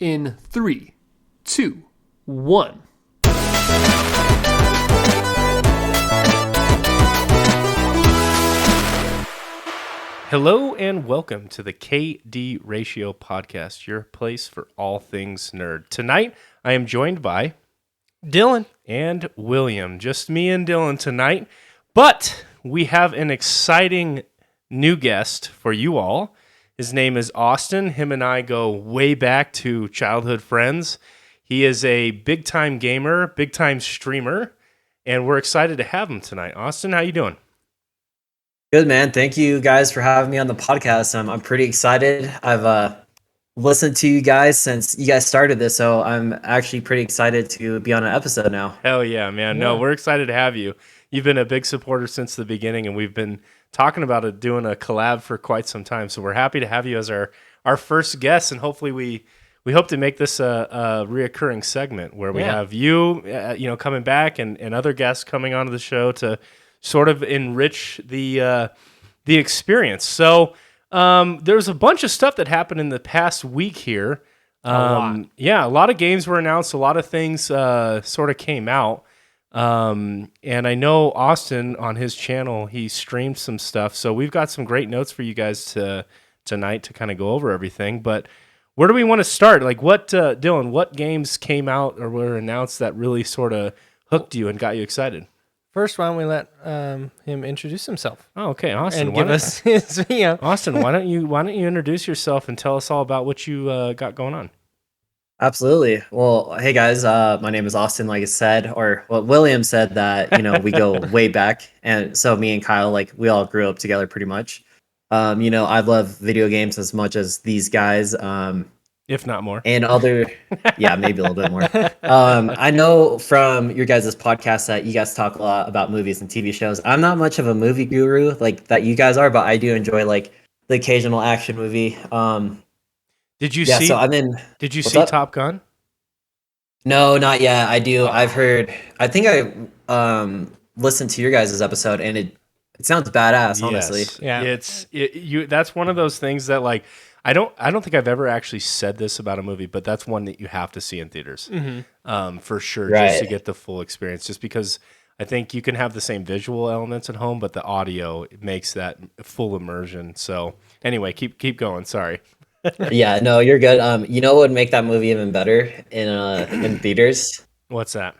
in 3, 2, 1. Hello and welcome to the KD Ratio Podcast, your place for all things nerd. Tonight, I am joined by Dylan and William. Just me and Dylan tonight, but we have an exciting new guest for you all. His name is Austin. Him and I go way back to childhood friends. He is a big-time gamer, big-time streamer, and we're excited to have him tonight. Austin, how you doing? Good, man. Thank you guys for having me on the podcast. I'm pretty excited. I've listened to you guys since you guys started this, so I'm actually pretty excited to be on an episode now. Hell yeah, man. No, we're excited to have you. You've been a big supporter since the beginning, and we've been talking about doing a collab for quite some time, so we're happy to have you as our first guest, and hopefully we hope to make this a reoccurring segment where we have you coming back and other guests coming onto the show to sort of enrich the experience. So there's a bunch of stuff that happened in the past week here. A lot of games were announced. A lot of things sort of came out. And I know Austin on his channel, he streamed some stuff. So we've got some great notes for you guys tonight to kind of go over everything. But where do we want to start? Like Dylan, what games came out or were announced that really sort of hooked you and got you excited? First, why don't we let him introduce himself? Oh, okay, Austin. And give us his, Austin, why don't you introduce yourself and tell us all about what you got going on? Absolutely. Well, hey guys, my name is Austin. Like I said, or well, William said that we go way back, and so me and Kyle, we all grew up together pretty much. I love video games as much as these guys. If not more. And other, yeah, maybe a little bit more. I know from your guys' podcast that you guys talk a lot about movies and TV shows. I'm not much of a movie guru like that you guys are, but I do enjoy the occasional action movie. Did you see? So I'm in. Did you see Top Gun? No, not yet. I do. I've heard. I think I listened to your guys' episode, and it sounds badass. Honestly, yeah. That's one of those things that I don't think I've ever actually said this about a movie, but that's one that you have to see in theaters, for sure, just to get the full experience. Just because I think you can have the same visual elements at home, but the audio makes that full immersion. So anyway, keep going. Sorry. Yeah, no, you're good. You know what would make that movie even better in theaters? What's that?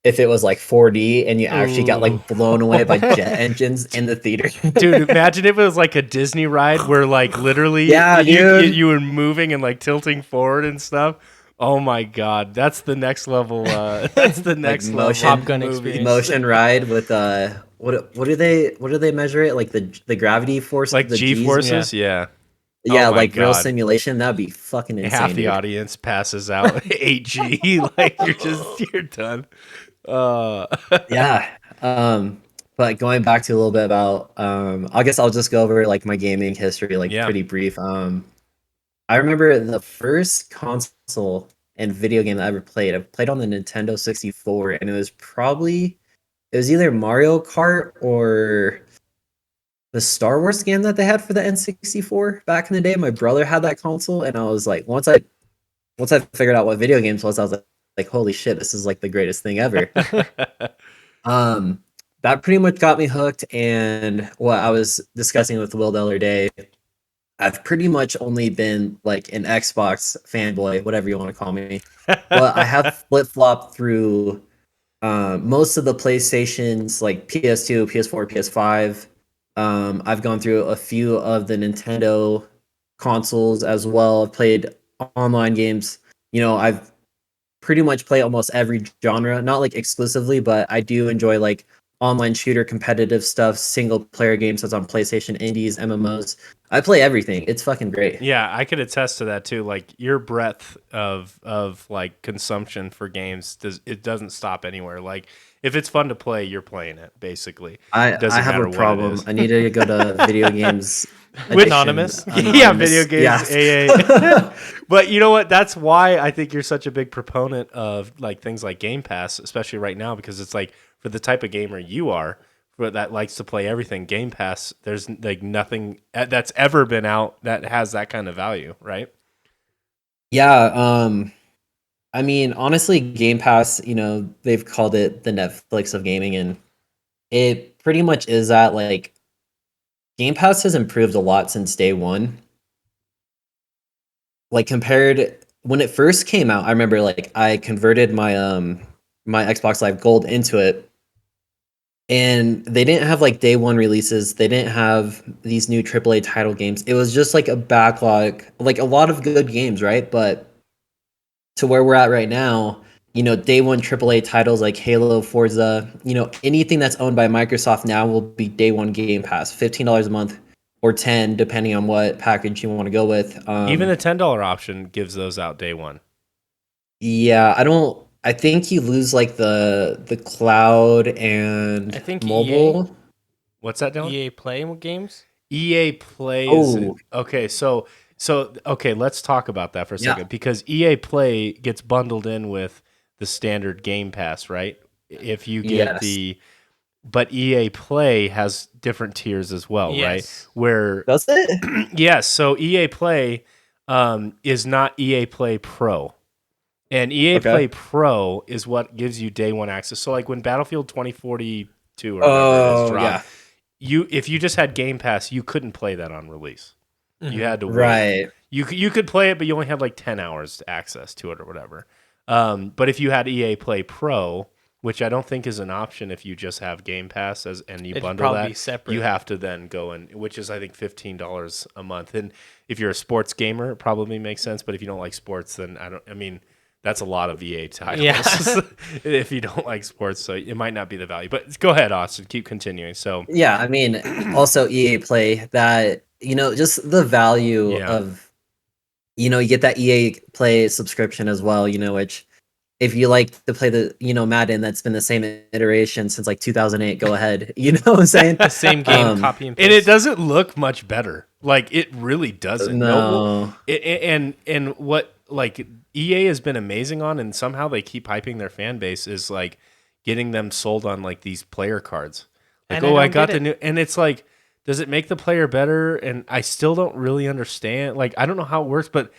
If it was 4D and you actually got blown away by jet engines in the theater. Dude, imagine if it was a Disney ride where literally you were moving and tilting forward and stuff. Oh my god, that's the next level. That's the next level Top Gun experience. Motion ride with what do they measure it the gravity force the G forces? Yeah. Yeah, real simulation. That'd be fucking insane. Half the audience passes out 8G. You're done. Yeah. But going back to a little bit about I guess I'll just go over my gaming history pretty brief. I remember the first console and video game that I ever played. I played on the Nintendo 64, and it was either Mario Kart or the Star Wars game that they had for the N64 back in the day. My brother had that console, and I was once I figured out what video games was, I was like, holy shit, this is the greatest thing ever. That pretty much got me hooked. And what I was discussing with Will the other day, I've pretty much only been an Xbox fanboy, whatever you want to call me. But I have flip-flopped through most of the PlayStations, PS2, PS4, PS5. I've gone through a few of the Nintendo consoles as well. I've played online games. I've pretty much played almost every genre, not exclusively, but I do enjoy online shooter competitive stuff, single player games that's on PlayStation, indies, MMOs. I play everything. It's fucking great. Yeah, I could attest to that too. Your breadth of consumption for games doesn't stop anywhere. If it's fun to play, you're playing it, basically. I have a problem. I need to go to video games. Anonymous. Yeah, video games, AA. But you know what? That's why I think you're such a big proponent of things like Game Pass, especially right now, because it's for the type of gamer you are, that likes to play everything, Game Pass, there's nothing that's ever been out that has that kind of value, right? Yeah, I mean, honestly, Game Pass, they've called it the Netflix of gaming, and it pretty much is that. Like, Game Pass has improved a lot since day one. Like, compared when it first came out, I remember like I converted my Xbox Live Gold into it, and they didn't have like day one releases. They didn't have these new AAA title games. It was just like a backlog, like a lot of good games, right? But to where we're at right now, day one AAA titles like Halo, Forza, anything that's owned by Microsoft now will be day one Game Pass, $15 a month or 10 depending on what package you want to go with. Even the $10 option gives those out day one. Yeah, I think you lose like the cloud and I think mobile. What's that, Dylan? EA Play games. EA Play is Oh, okay. So okay, let's talk about that for a yeah. second because EA Play gets bundled in with the standard Game Pass, right? If you get Yes. but EA Play has different tiers as well, right? Yes. Where Does it? yes, so EA Play is not EA Play Pro. And EA Play Okay. Pro is what gives you day one access. So like when Battlefield 2042 or whatever it is Oh, dropped, yeah. if you just had Game Pass, you couldn't play that on release. You had to wait. Right. You could play it, but you only had like 10 hours access to it or whatever. But if you had EA Play Pro, which I don't think is an option if you just have Game Pass and you It'd bundle probably that, be separate. you have to then go in, which is I think $15 a month. And if you're a sports gamer, it probably makes sense. But if you don't like sports, then I mean, that's a lot of EA titles Yeah. if you don't like sports. So it might not be the value. But go ahead, Austin. Keep continuing. So Yeah, I mean, also EA Play, that, just the value yeah. of, you get that EA Play subscription as well, which if you like to play the, Madden, that's been the same iteration since like 2008, go ahead. You know what I'm saying? The same game, Um, copy and paste. And it doesn't look much better. Like it really doesn't. No. And what like EA has been amazing on, and somehow they keep hyping their fan base is like getting them sold on like these player cards. Like, And I oh, I don't got get the it. new, and it's like, does it make the player better? And I still don't really understand. Like, I don't know how it works, but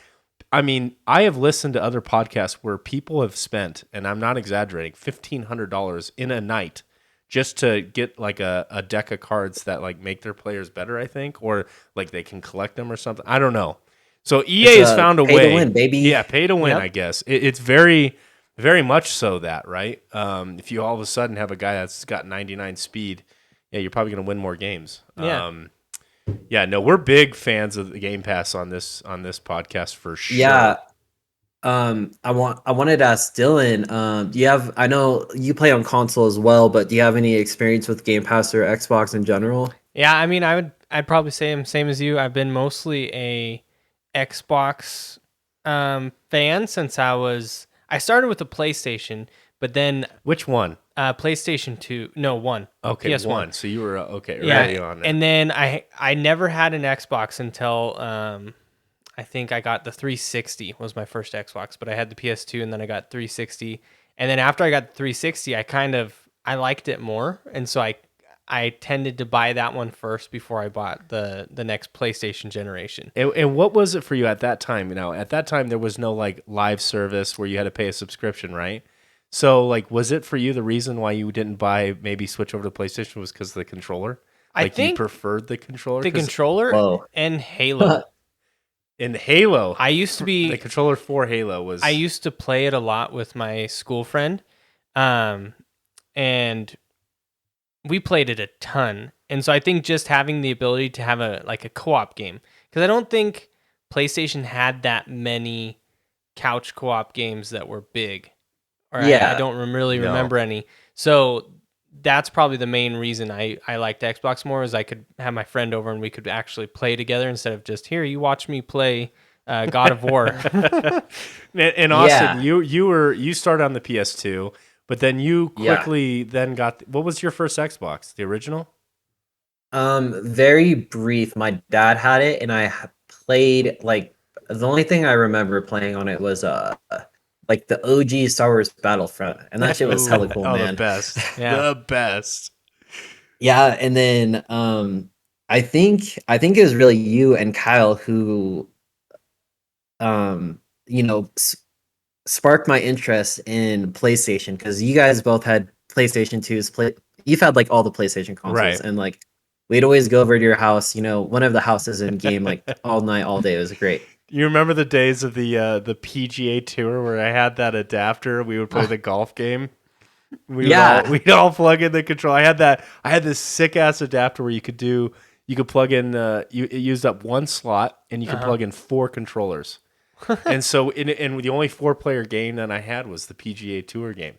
I mean, I have listened to other podcasts where people have spent, and I'm not exaggerating, $1,500 in a night just to get like a deck of cards that like make their players better, I think, or like they can collect them or something. I don't know. So EA It's has found a pay way. to win, baby. Yeah, pay to win, Yep. I guess. It's very, very much so that, right? If you all of a sudden have a guy that's got 99 speed, yeah, you're probably going to win more games. Yeah. Yeah, no, we're big fans of the Game Pass on this podcast for sure. Yeah. I wanted to ask Dylan, do you have, I know you play on console as well, but do you have any experience with Game Pass or Xbox in general? Yeah, I mean, I'd probably say I'm same as you. I've been mostly a Xbox fan since I started with the PlayStation, but then Which one? PlayStation 2, no, 1. Okay, PS1. one. So you were okay Yeah, early on. There. and then I never had an Xbox until I think I got the 360 was my first Xbox, but I had the PS2 and then I got 360. And then after I got the 360, I liked it more, and so I tended to buy that one first before I bought the next PlayStation generation. And what was it for you at that time? At that time there was no like live service where you had to pay a subscription, right? So like, was it for you the reason why you didn't maybe switch over to PlayStation was because of the controller? I Like you think preferred the controller? the 'Cause controller Whoa. and Halo. in Halo, I used to the be controller for Halo was. I used to play it a lot with my school friend, and we played it a ton. And so I think just having the ability to have a co-op game, because I don't think PlayStation had that many couch co-op games that were big, or I Yeah. don't really No. remember any. So that's probably the main reason I liked Xbox more, is I could have my friend over and we could actually play together instead of just, here, you watch me play God of War. And Austin, you started on the PS2, but then you Yeah. quickly then got what was your first Xbox? The original? Very brief. My dad had it, and played like the only thing I remember playing on it was like the OG Star Wars Battlefront, and that shit was hella cool, Oh, man. the best. Yeah. The best. Yeah, and then I think it was really you and Kyle who sparked my interest in PlayStation because you guys both had PlayStation 2s. You've had like all the PlayStation consoles, Right. and like we'd always go over to your house. One of the houses in game like all night, all day. It was great. You remember the days of the PGA Tour where I had that adapter? We would play the golf game. We'd all plug in the control. I had this sick ass adapter where you could plug in. It used up one slot, and you could plug in 4 controllers. And so, and the only 4-player game that I had was the PGA Tour game,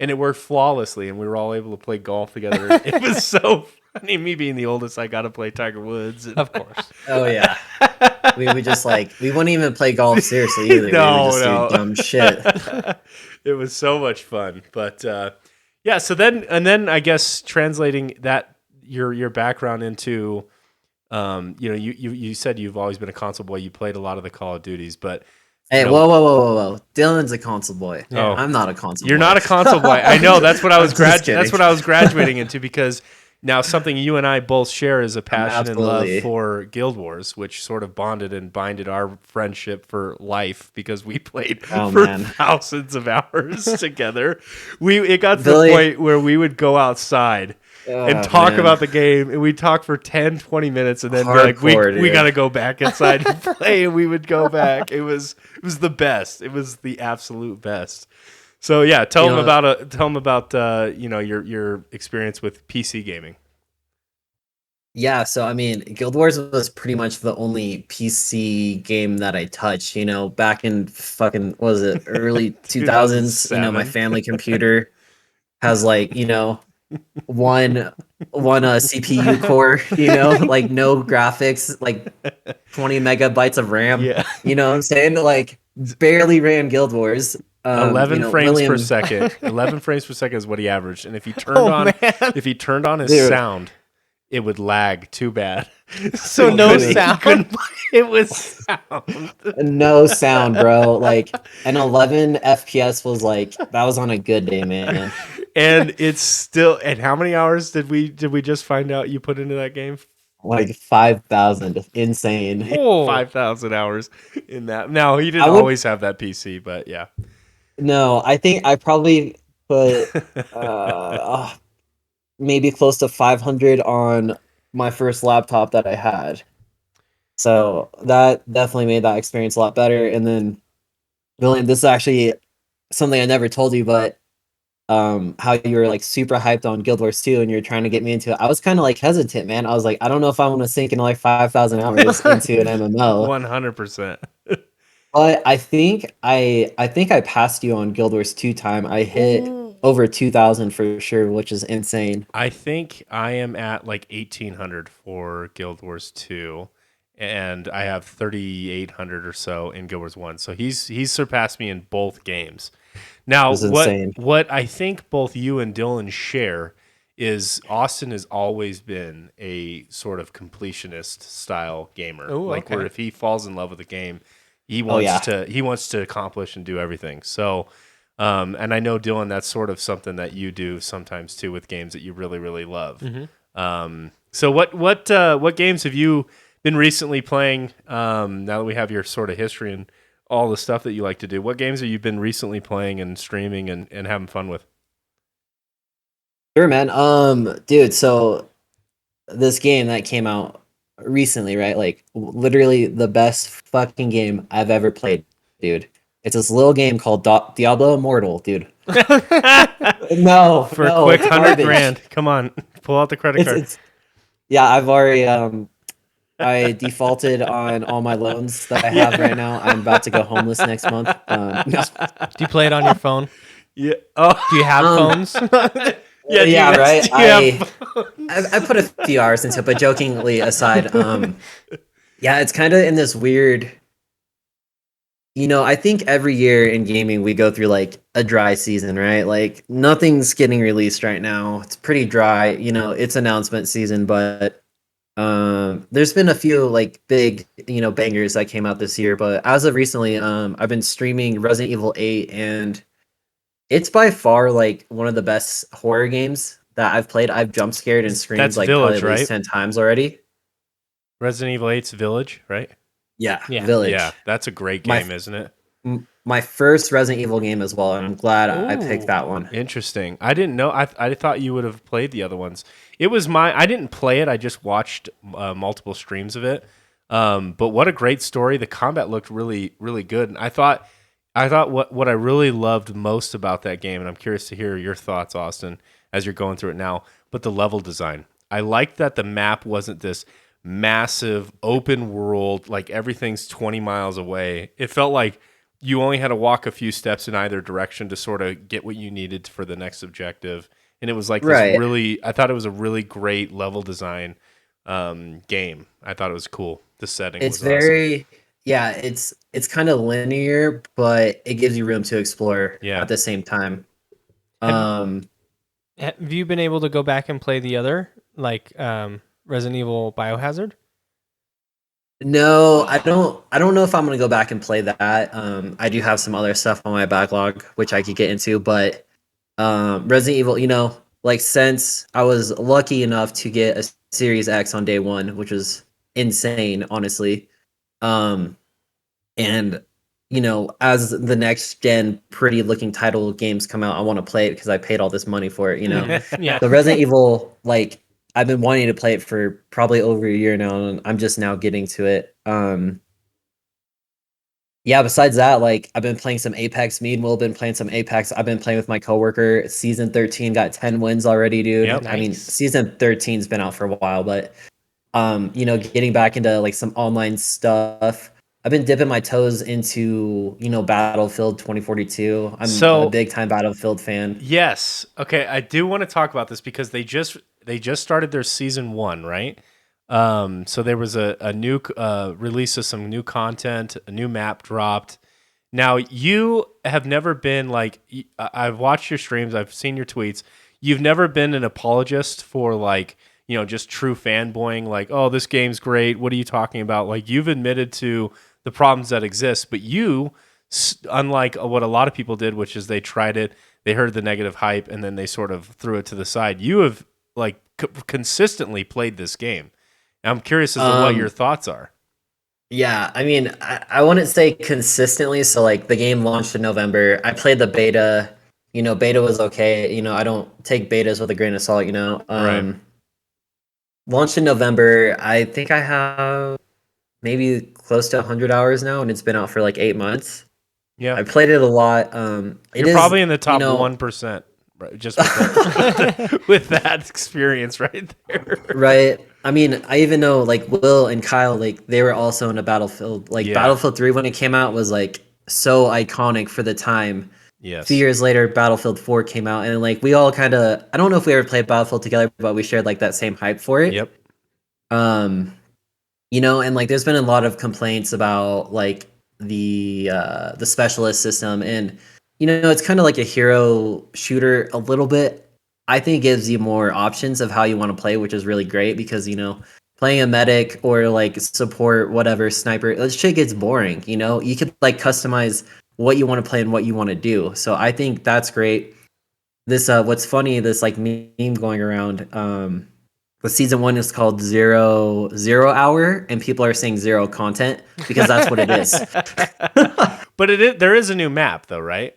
and it worked flawlessly. And we were all able to play golf together. It was so funny. Me being the oldest, I got to play Tiger Woods. Of course. Oh yeah. We just we wouldn't even play golf seriously either. No, we would just do dumb shit. It was so much fun. But yeah, so then I guess translating that your background into you said you've always been a console boy. You played a lot of the Call of Duties, but Hey, whoa. Dylan's a console boy. Oh. I'm not a console You're boy. not a console boy. I know. That's what I was I'm just kidding. that's what I was graduating into, because now something you and I both share is a passion and love for Guild Wars, which sort of bonded and binded our friendship for life because we played thousands of hours together. It got to the point where we would go outside and talk about the game, and we'd talk for 10, 20 minutes, and then be like, we got to go back inside and play, and we would go back. It was the best. It was the absolute best. So yeah, tell them about your experience with PC gaming. Yeah, so I mean, Guild Wars was pretty much the only PC game that I touched. Back in fucking early 2000s. My family computer has one CPU core. Like no graphics, like 20 megabytes of RAM. Yeah, you know what I'm saying? Barely ran Guild Wars. 11 frames per second. 11 frames per second is what he averaged, and if he turned on his sound, it would lag too bad. So no sound. It was sound. No sound, bro. An 11 FPS was that was on a good day, man. And it's still. And how many hours did we just find out you put into that game? 5,000. Insane. 5,000 hours in that. Now he didn't always have that PC, but yeah. No, I think I probably put maybe close to 500 on my first laptop that I had. So that definitely made that experience a lot better. And then, William, this is actually something I never told you, but how you were super hyped on Guild Wars 2 and you're trying to get me into it. I was kind of hesitant, man. I was I don't know if I want to sink in 5,000 hours into an MMO. 100%. But I think I passed you on Guild Wars 2 time. I hit over 2,000 for sure, which is insane. I think I am at 1,800 for Guild Wars 2, and I have 3,800 or so in Guild Wars 1. So he's surpassed me in both games. Now, what I think both you and Dylan share is Austin has always been a sort of completionist style gamer. Ooh, okay. Where if he falls in love with a game, he wants to accomplish and do everything. So, and I know, Dylan, that's sort of something that you do sometimes too with games that you really, really love. Mm-hmm. So what games have you been recently playing? Now that we have your sort of history and all the stuff that you like to do, what games have you been recently playing and streaming and having fun with? Sure, man. Dude, so this game that came out recently, right? Literally the best fucking game I've ever played, dude. It's this little game called Diablo Immortal, dude. No, for a quick $100,000. Come on, pull out the credit card. Yeah, I've already I defaulted on all my loans that I have right now. I'm about to go homeless next month. No. Do you play it on your phone? Yeah. Oh, do you have phones? Yeah, right. I put a few hours into it, but jokingly aside, yeah, it's kind of in this weird. I think every year in gaming we go through a dry season, right? Nothing's getting released right now. It's pretty dry. It's announcement season, but there's been a few big bangers that came out this year. But as of recently, I've been streaming Resident Evil 8, and it's by far one of the best horror games that I've played. I've jump scared and screamed Village, probably at right? least 10 times already. Resident Evil 8's Village, right? Yeah, Yeah. Village. Yeah, that's a great game, isn't it? my first Resident Evil game as well, and I'm glad I picked Ooh. that one. Interesting. I didn't know. I thought you would have played the other ones. It was I didn't play it. I just watched multiple streams of it. But what a great story. The combat looked really, really good. And I thought what I really loved most about that game, and I'm curious to hear your thoughts, Austin, as you're going through it now. But the level design. I liked that the map wasn't this massive open world, like everything's 20 miles away. It felt like you only had to walk a few steps in either direction to sort of get what you needed for the next objective. And it was like this Right. really, I thought it was a really great level design game. I thought it was cool. The setting It's was awesome. very yeah, it's kind of linear, but it gives you room to explore Yeah. at the same time. Have, Um, have you been able to go back and play the other, like Resident Evil Biohazard? no, I don't know if I'm gonna go back and play that. I do have some other stuff on my backlog which I could get into, but Resident Evil, like since I was lucky enough to get a Series X on day one, which was insane, honestly. Um, and as the next gen pretty looking title games come out, I want to play it because I paid all this money for it. Yeah. The Resident Evil, like I've been wanting to play it for probably over a year now, and I'm just now getting to it. Yeah, besides that, like I've been playing some Apex. Me and Will been playing some Apex. I've been playing with my coworker. Season 13 got 10 wins already, dude. Yep. I mean, Nice. season 13's been out for a while, but getting back into like some online stuff. I've been dipping my toes into, Battlefield 2042. I'm a So big time Battlefield fan. yes, okay. I do want to talk about this because they just started their season 1, right? So there was a new release of some new content, a new map dropped. Now you have never been like I've watched your streams, I've seen your tweets. You've never been an apologist for like just true fanboying, like oh this game's great. What are you talking about? Like you've admitted to the problems that exist, but you, unlike what a lot of people did, which is they tried it, they heard the negative hype, and then they sort of threw it to the side. You have like consistently played this game. I'm curious as to what your Um, thoughts are. yeah, I mean, I wouldn't say consistently. So like the game launched in November. I played the beta. Beta was okay. I don't take betas with a grain of salt. Right. Launched in November. I think I have maybe close to 100 hours now, and it's been out for like 8 months. Yeah. I played it a lot. It You're is, probably in the you top know, 1%, right? Just with that, with that experience right there. right. I mean, I even know like Will and Kyle, like they were also in a Battlefield. Like Yeah. Battlefield 3 when it came out was like so iconic for the time. A few Yes. years later, Battlefield 4 came out, and like we all kind of, I don't know if we ever played Battlefield together, but we shared like that same hype for it. Yep. Um, and like there's been a lot of complaints about like the specialist system, and it's kind of like a hero shooter a little bit. I think it gives you more options of how you want to play, which is really great because playing a medic or like support whatever sniper, that shit gets boring. You could like customize what you want to play and what you want to do. So I think that's great. This what's funny, this like meme going around. The season 1 is called Zero Hour, and people are saying zero content because that's what it is. But there is a new map though, right?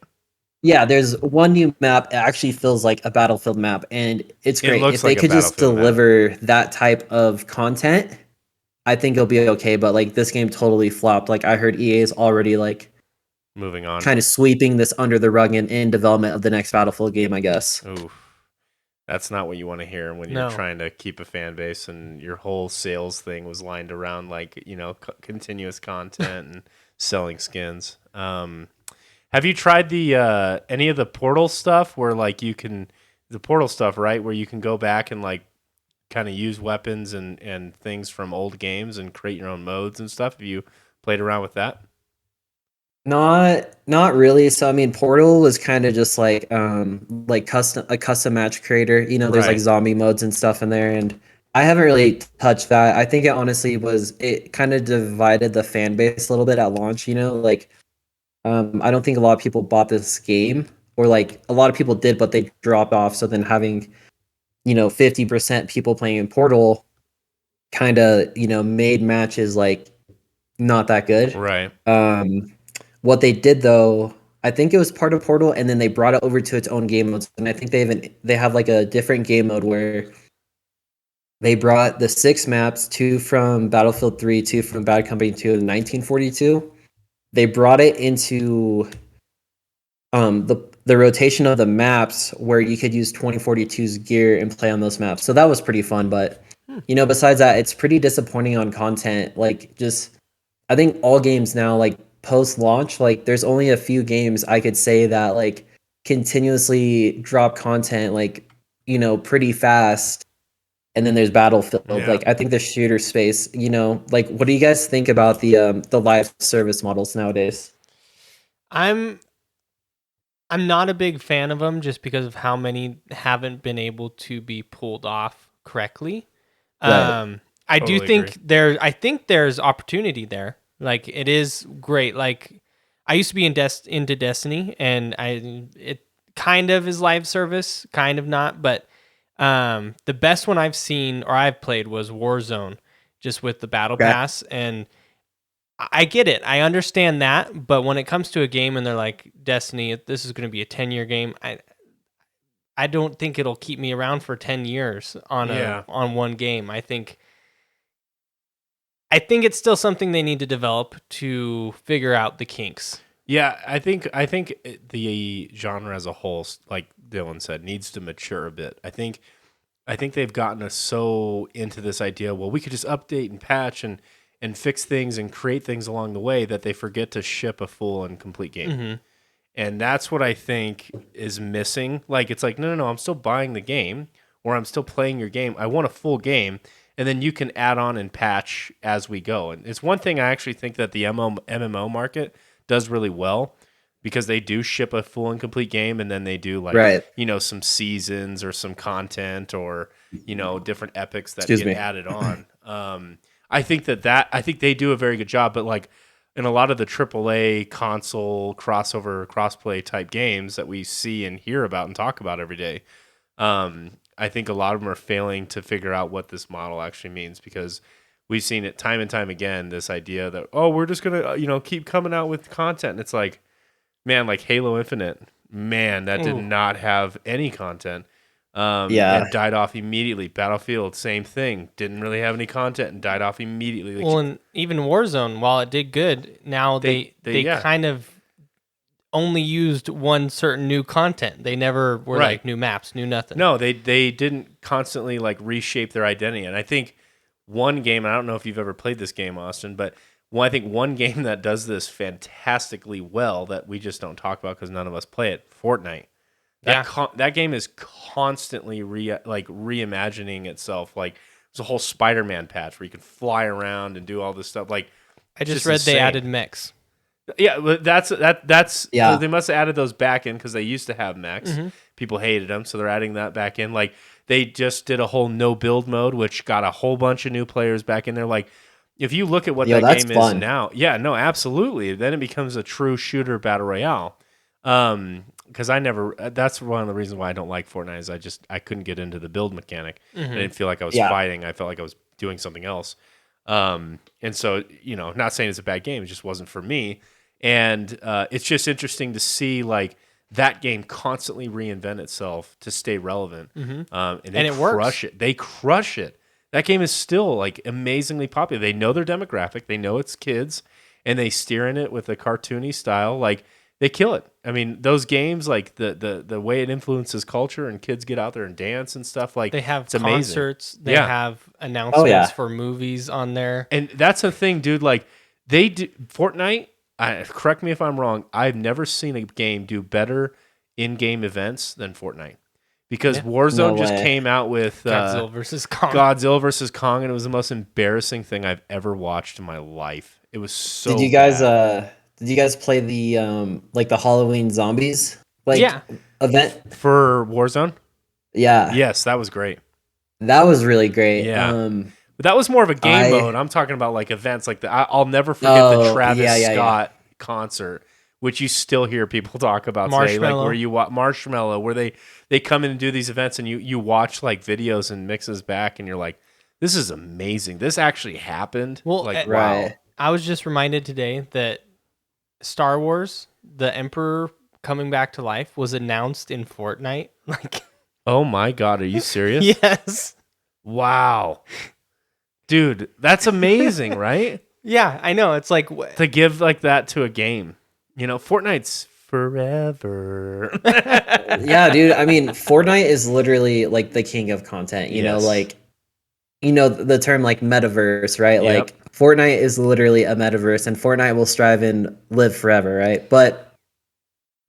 Yeah, there's one new map. It actually feels like a Battlefield map, and it's It great. looks If they like a could just Battlefield map. deliver that type of content, I think it'll be okay. But like this game totally flopped. Like I heard EA is already like Moving on. kind of sweeping this under the rug in development of the next Battlefield game, I guess. Oof. That's not what you want to hear when you're No. trying to keep a fan base and your whole sales thing was lined around like, continuous content and selling skins. Have you tried the any of the Portal stuff where like the Portal stuff, right? Where you can go back and like kind of use weapons and things from old games and create your own modes and stuff? Have you played around with that? Not really. So I mean, Portal was kind of just like custom match creator. There's like Right. zombie modes and stuff in there, and I haven't really touched that. I think it kind of divided the fan base a little bit at launch. Like I don't think a lot of people bought this game, or like a lot of people did, but they dropped off. So then having 50% people playing in Portal kind of made matches like not that good. Right. Um, What they did though, I think it was part of Portal, and then they brought it over to its own game modes. And I think they have like a different game mode where they brought the 6 maps, 2 from Battlefield 3, 2 from Bad Company 2 in 1942. They brought it into the rotation of the maps where you could use 2042's gear and play on those maps. So that was pretty fun. But besides that, it's pretty disappointing on content. Like just I think all games now, like post launch, like there's only a few games I could say that like continuously drop content like, pretty fast. And then there's Battlefield. Yeah. Like I think the shooter space, like what do you guys think about the live service models nowadays? I'm not a big fan of them just because of how many haven't been able to be pulled off correctly. Right. I Totally do think I think there's opportunity there. Like it is great. Like I used to be into Destiny, and it kind of is live service, kind of not, but the best one I've seen or I've played was Warzone, just with the battle Okay. pass. And I get it. I understand that, but when it comes to a game and they're like Destiny, this is going to be a 10-year game. I don't think it'll keep me around for 10 years on one game. I think it's still something they need to develop to figure out the kinks. Yeah, I think the genre as a whole, like Dylan said, needs to mature a bit. I think they've gotten us so into this idea, well, we could just update and patch and fix things and create things along the way that they forget to ship a full and complete game. Mm-hmm. And that's what I think is missing. Like, it's like, no, I'm still buying the game or I'm still playing your game. I want a full game. And then you can add on and patch as we go. And it's one thing I actually think that the MMO market does really well, because they do ship a full and complete game, and then they do like, Right. Some seasons or some content or, different epics that Excuse get me. added on. I think I think they do a very good job, but like in a lot of the AAA console crossover crossplay type games that we see and hear about and talk about every day, I think a lot of them are failing to figure out what this model actually means, because we've seen it time and time again, this idea that, oh, we're just going to, keep coming out with content. And it's like, man, like Halo Infinite, man, that did not have any content. Yeah. And died off immediately. Battlefield, same thing. Didn't really have any content and died off immediately. Like, Well, and even Warzone, while it did good, now they kind of only used one certain new content. They never were Right. like new maps, new nothing. no, they didn't constantly like reshape their identity. And I think one game, I don't know if you've ever played this game, Austin, but I think one game that does this fantastically well that we just don't talk about because none of us play it, Fortnite. That game is constantly reimagining itself. Like there's a whole Spider-Man patch where you can fly around and do all this stuff. Like I just read insane. they added mechs. Yeah, but that's Yeah. so they must have added those back in because they used to have mechs. Mm-hmm. People hated them, so they're adding that back in. Like they just did a whole no build mode, which got a whole bunch of new players back in there. Like if you look at what that that's game fun. is now, yeah, no, absolutely. Then it becomes a true shooter battle royale. Because that's one of the reasons why I don't like Fortnite is I couldn't get into the build mechanic. Mm-hmm. I didn't feel like I was Yeah. fighting. I felt like I was doing something else. And so, not saying it's a bad game, it just wasn't for me. And it's just interesting to see like that game constantly reinvent itself to stay relevant. Mm-hmm. And And it works. crush it. They crush it. That game is still like amazingly popular. They know their demographic. They know it's kids, and they steer in it with a cartoony style. Like they kill it. I mean, those games, like the way it influences culture and kids get out there and dance and stuff. Like They have it's amazing. concerts. They Yeah. have announcements yeah. for movies on there. And that's the thing, dude. Like they do Fortnite. Correct me if I'm wrong. I've never seen a game do better in-game events than Fortnite, because Yeah. Warzone No just way. came out with Godzilla versus Kong. Godzilla versus Kong, and it was the most embarrassing thing I've ever watched in my life. It was so. Did you guys bad. did you guys play the like the Halloween zombies Yeah. event? For Warzone? Yeah. Yes, that was great. That was really great. Yeah. But that was more of a game mode. I'm talking about like events like I'll never forget the Oh, Travis yeah. Scott concert, which you still hear people talk about today, like Marshmello. where you watch Marshmallow, where they come in and do these events, and you watch like videos and mixes back, and you're like, this is amazing. This actually happened. Well, like eh, wow. Right. I was just reminded today that Star Wars, the Emperor coming back to life, was announced in Fortnite. Like, Oh my God, are you serious? yes. Wow. Dude, that's amazing, right? Yeah, I know. It's like, To give like that to a game. You know, Fortnite's forever. Yeah, dude. I mean, Fortnite is literally like the king of content. You know, Yes. like the term like metaverse, right? Yep. Like Fortnite is literally a metaverse, and Fortnite will strive and live forever, right? But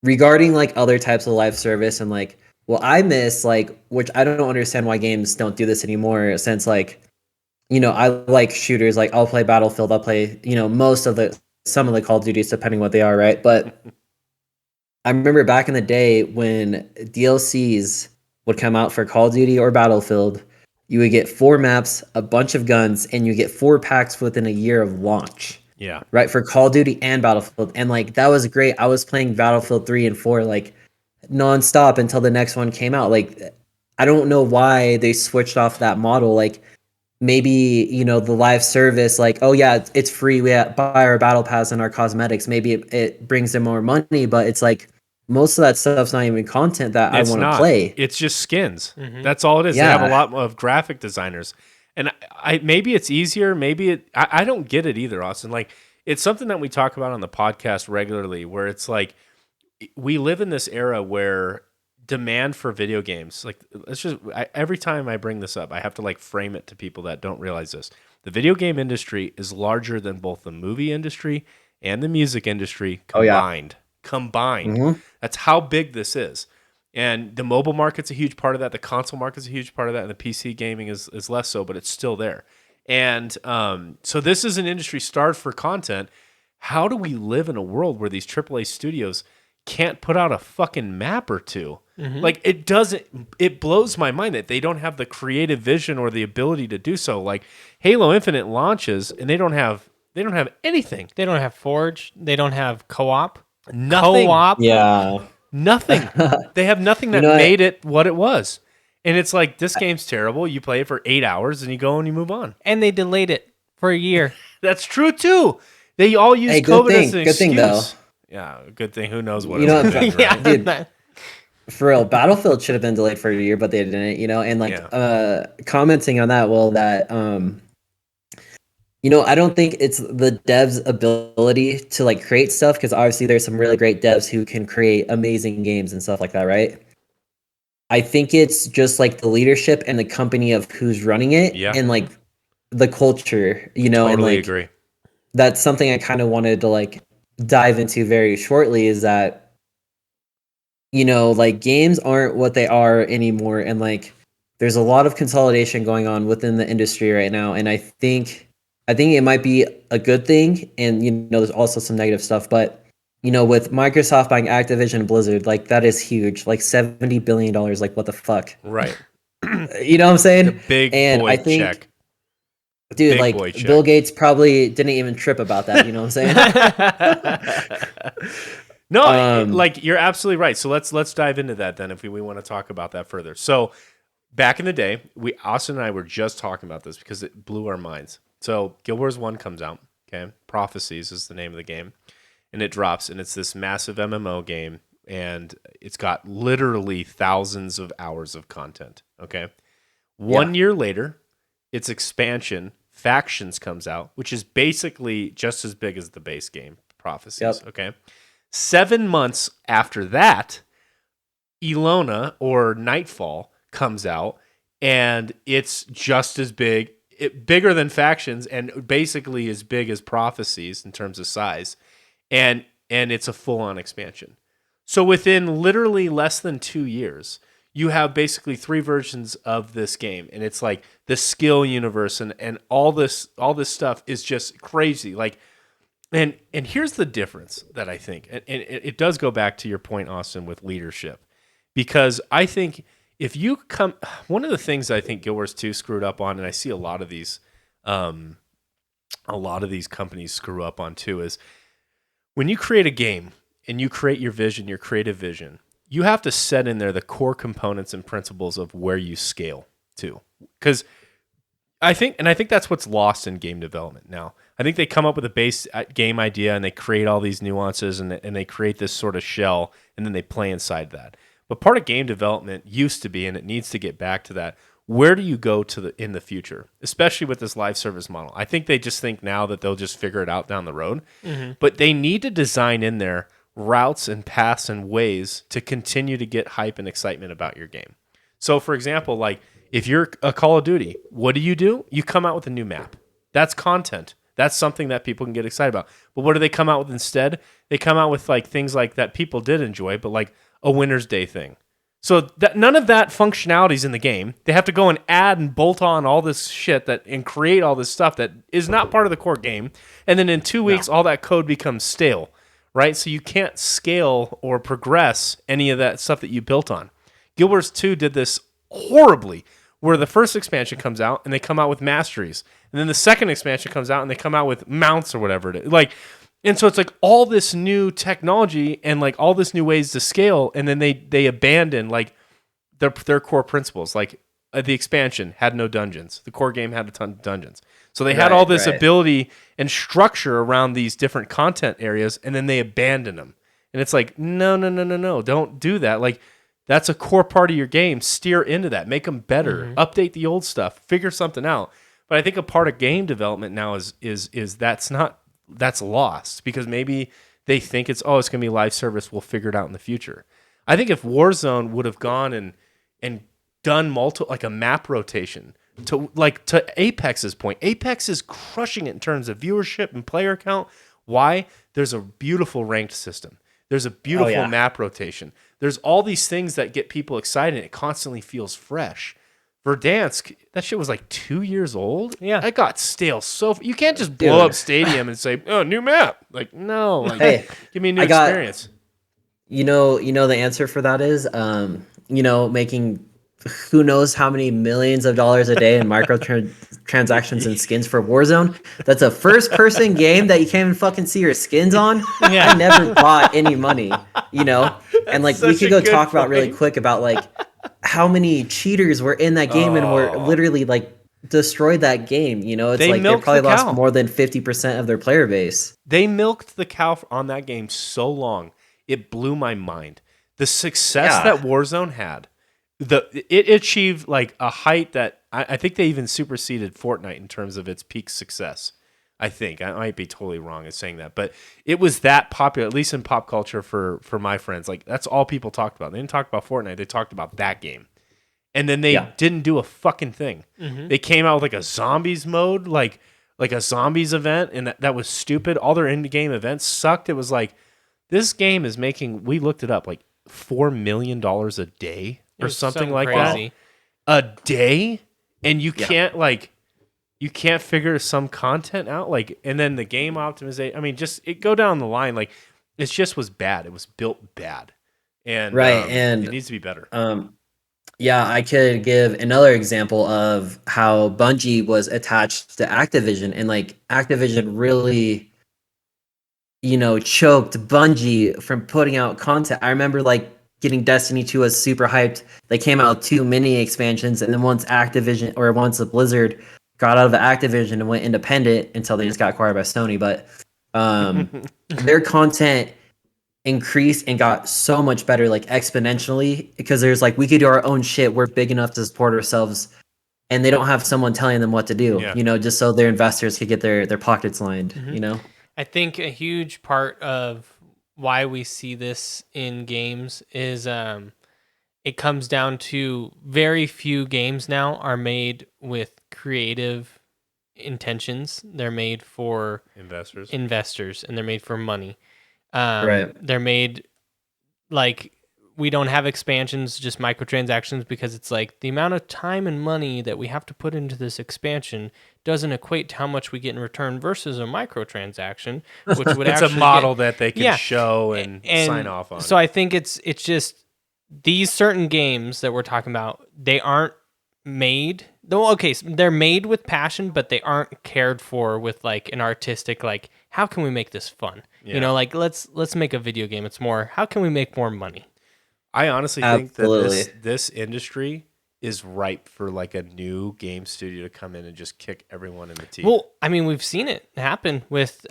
regarding like other types of live service and like what I miss, like which I don't understand why games don't do this anymore, since like I like shooters, like I'll play Battlefield, I'll play most of the some of the Call of Duties depending what they are, right? But I remember back in the day when DLCs would come out for Call of Duty or Battlefield, you would get 4 maps, a bunch of guns, and you get 4 packs within a year of launch. Yeah. Right, for Call of Duty and Battlefield. And like that was great. I was playing Battlefield 3 and 4 like nonstop until the next one came out. Like I don't know why they switched off that model. Like maybe, the live service, like, oh yeah, it's free. We buy our battle pass and our cosmetics. Maybe it brings in more money, but it's like most of that stuff's not even content that I It's want to not. play. It's just skins. Mhm. That's all it is. They have a Yeah. lot of graphic designers. And I maybe it's easier, maybe I don't get it either, Austin. Like it's something that we talk about on the podcast regularly where it's like we live in this era where demand for video games, like every time I bring this up, I have to like frame it to people that don't realize this. The video game industry is larger than both the movie industry and the music industry Oh yeah. Combined. Mhm. That's how big this is. And the mobile market's a huge part of that. The console market's a huge part of that. And the PC gaming is less so, but it's still there. And so this is an industry starved for content. How do we live in a world where these AAA studios can't put out a fucking map or two? Like it blows my mind that they don't have the creative vision or the ability to do so. Like Halo Infinite launches and they don't have anything. They don't have Forge. They don't have co-op. Nothing. Co-op. Yeah. Nothing. They have nothing that what? made it what it was. And it's like, this game's terrible. You play it for 8 hours and you go and you move on. And they delayed it for a year. That's true too. They all use Hey, COVID good as thing. an Good thing, though. excuse. Yeah, good thing. Who knows what You it know would what? have been, right? Dude. For real, Battlefield should have been delayed for a year, but they didn't, and like commenting on that, well, that I don't think it's the devs' ability to like create stuff, because obviously there's some really great devs who can create amazing games and stuff like that, right? I think it's just like the leadership and the company of who's running it, Yeah. and like the culture, and Totally like agree. that's something I kind of wanted to like dive into very shortly, is that like games aren't what they are anymore, and like there's a lot of consolidation going on within the industry right now, and I think it might be a good thing, and there's also some negative stuff, but with Microsoft buying Activision and Blizzard, like that is huge, like $70 billion, like what the fuck, Right. you know what I'm saying? The big And boy I think, check. dude, Big like boy check. Bill Gates probably didn't even trip about that, you know what I'm saying? No, like you're absolutely right. So let's dive into that then if we want to talk about that further. So back in the day, Austin and I were just talking about this because it blew our minds. So Guild Wars 1 comes out, okay? Prophecies is the name of the game. And it drops, and it's this massive MMO game, and it's got literally thousands of hours of content, okay? 1 year later, its expansion, Factions, comes out, which is basically just as big as the base game, Prophecies, okay? 7 months after that, Ilona, or Nightfall, comes out, and it's just as big, bigger than Factions, and basically as big as Prophecies in terms of size, and it's a full-on expansion. So within literally less than 2 years, you have basically 3 versions of this game, and it's like the skill universe and all this stuff is just crazy. Like, and here's the difference that I think, and it does go back to your point, Austin, with leadership, because I think if you come, one of the things I think Guild Wars 2 screwed up on, and I see a lot of these companies screw up on too, is when you create a game and you create your vision, your creative vision, you have to set in there the core components and principles of where you scale to. Because I think that's what's lost in game development now. I think they come up with a base game idea and they create all these nuances and they create this sort of shell and then they play inside that. But part of game development used to be, and it needs to get back to that. Where do you go in the future, especially with this live service model? I think they just think now that they'll just figure it out down the road, but they need to design in there routes and paths and ways to continue to get hype and excitement about your game. So, for example, like if you're a Call of Duty, what do? You come out with a new map. That's content. That's something that people can get excited about. But what do they come out with instead? They come out with like things like that people did enjoy, but like a Winter's Day thing. So none of that functionality is in the game. They have to go and add and bolt on all this shit and create all this stuff that is not part of the core game. And then in 2 weeks, all that code becomes stale, right? So you can't scale or progress any of that stuff that you built on. Guild Wars 2 did this horribly, where the first expansion comes out and they come out with masteries. And then the second expansion comes out and they come out with mounts or whatever it is. And so it's like all this new technology and like all this new ways to scale, and then they abandon like their core principles. Like the expansion had no dungeons. The core game had a ton of dungeons. So they had all this ability and structure around these different content areas, and then they abandon them. And it's like, no, don't do that. Like that's a core part of your game. Steer into that. Make them better. Update the old stuff. Figure something out. But I think a part of game development now is that's lost because maybe they think it's going to be live service. We'll figure it out in the future. I think if Warzone would have gone and done like a map rotation to Apex's point, Apex is crushing it in terms of viewership and player count. Why? There's a beautiful ranked system. There's a beautiful map rotation. There's all these things that get people excited. And it constantly feels fresh. Verdansk, that shit was like 2 years old. Yeah. That got stale you can't just blow up Stadium and say, oh, new map. Like, no. Like, hey, give me a new experience. You know the answer for that is, making who knows how many millions of dollars a day in microtransactions and skins for Warzone. That's a first-person game that you can't even fucking see your skins on. Yeah. I never bought any money, And like we could go talk about really quick about like how many cheaters were in that game and were literally like destroyed that game. It's like they probably lost more than 50% of their player base. They milked the cow on that game so long. It blew my mind. The success that Warzone had, it achieved like a height that I think they even superseded Fortnite in terms of its peak success. I think I might be totally wrong in saying that, but it was that popular, at least in pop culture for my friends. Like that's all people talked about. They didn't talk about Fortnite. They talked about that game. And then they didn't do a fucking thing. They came out with like a zombies mode, like a zombies event, and that was stupid. All their in-game events sucked. It was like, this game is making, we looked it up, like $4 million a day or something like crazy. That. A day? And you can't you can't figure some content out, like, and then the game optimization. I mean, just go down the line. Like, it just was bad. It was built bad, and and it needs to be better. I could give another example of how Bungie was attached to Activision, and like Activision really, choked Bungie from putting out content. I remember like getting Destiny 2 was super hyped. They came out with 2 mini expansions, and then once the Blizzard got out of Activision and went independent until they just got acquired by Sony. But their content increased and got so much better, like exponentially, because there's like, we could do our own shit. We're big enough to support ourselves, and they don't have someone telling them what to do, just so their investors could get their pockets lined, I think a huge part of why we see this in games is it comes down to very few games now are made with creative intentions. They're made for investors, and they're made for money. They're made like, we don't have expansions, just microtransactions, because it's like the amount of time and money that we have to put into this expansion doesn't equate to how much we get in return versus a microtransaction, which would it's a model that they can show and sign off on. So I think it's just these certain games that we're talking about, they aren't made. Okay, so they're made with passion, but they aren't cared for with like an artistic, like, how can we make this fun? Like let's make a video game. It's more, how can we make more money? I honestly think that this industry is ripe for like a new game studio to come in and just kick everyone in the teeth. Well, I mean, we've seen it happen with.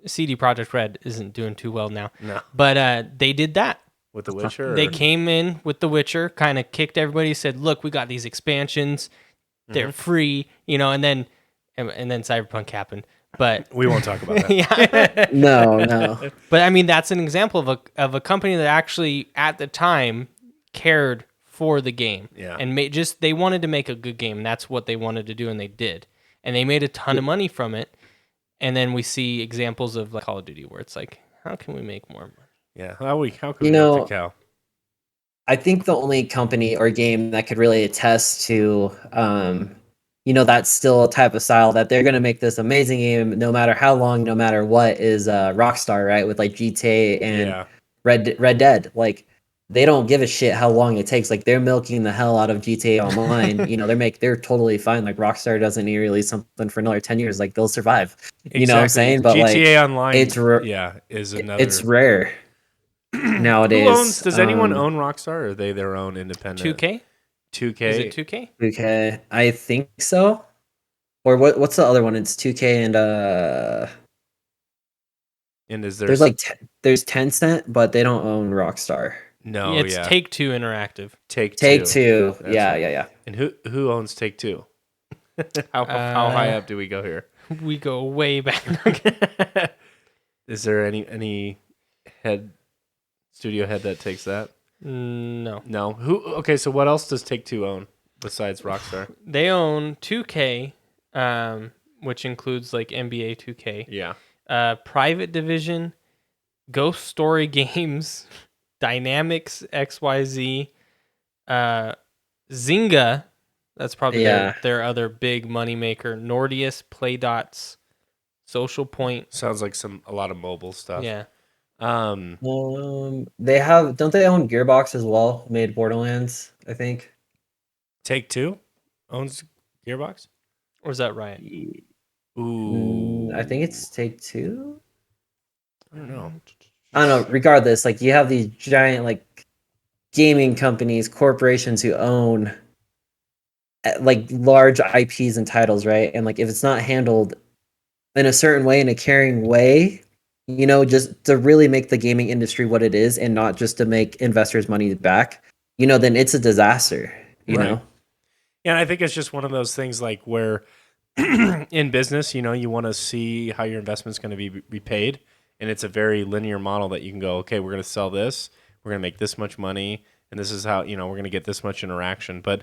CD Projekt Red isn't doing too well now. No. But they did that. With The Witcher? They came in with The Witcher, kind of kicked everybody, said, look, we got these expansions. They're free, and then Cyberpunk happened. But we won't talk about that. Yeah. No. But I mean, that's an example of a company that actually at the time cared for the game. Yeah. And they wanted to make a good game. And that's what they wanted to do, and they did. And they made a ton of money from it. And then we see examples of like Call of Duty where it's like, how can we make more money? Yeah, how can we milk the cow? I think the only company or game that could really attest to, that's still a type of style that they're going to make this amazing game no matter how long, no matter what, is Rockstar, right? With like GTA and Red Dead. Like, they don't give a shit how long it takes. Like, they're milking the hell out of GTA Online. They're totally fine. Like, Rockstar doesn't need to release something for another 10 years. Like, they'll survive. Exactly. You know what I'm saying? But GTA Online, is another. It's rare nowadays. Does anyone own Rockstar, or are they their own independent? 2K? 2K? Is it 2K? 2K, I think so. Or what's the other one? It's 2K and is there? There's Tencent, but they don't own Rockstar. No, it's Take-Two Interactive. Take-Two. Yeah. And who owns Take-Two? How high up do we go here? We go way back. Is there any studio head that takes that? No. Okay, so what else does Take-Two own besides Rockstar? They own 2K, which includes like NBA 2K. Yeah. Private Division, Ghost Story Games, Dynamics XYZ, Zynga. That's probably their other big moneymaker. Nordeus, Playdots, Social Point. Sounds like a lot of mobile stuff. Yeah. Don't they own Gearbox as well? Made Borderlands, I think. Take-Two owns Gearbox? Or is that right? Ooh. I think it's Take-Two. I don't know. Regardless, like, you have these giant like gaming companies, corporations who own like large IPs and titles, right? And like, if it's not handled in a certain way, in a caring way, just to really make the gaming industry what it is and not just to make investors money back, then it's a disaster, you know? Yeah, and I think it's just one of those things like where in business, you want to see how your investment's going to be repaid. And it's a very linear model that you can go, okay, we're going to sell this, we're going to make this much money, and this is how, we're going to get this much interaction. But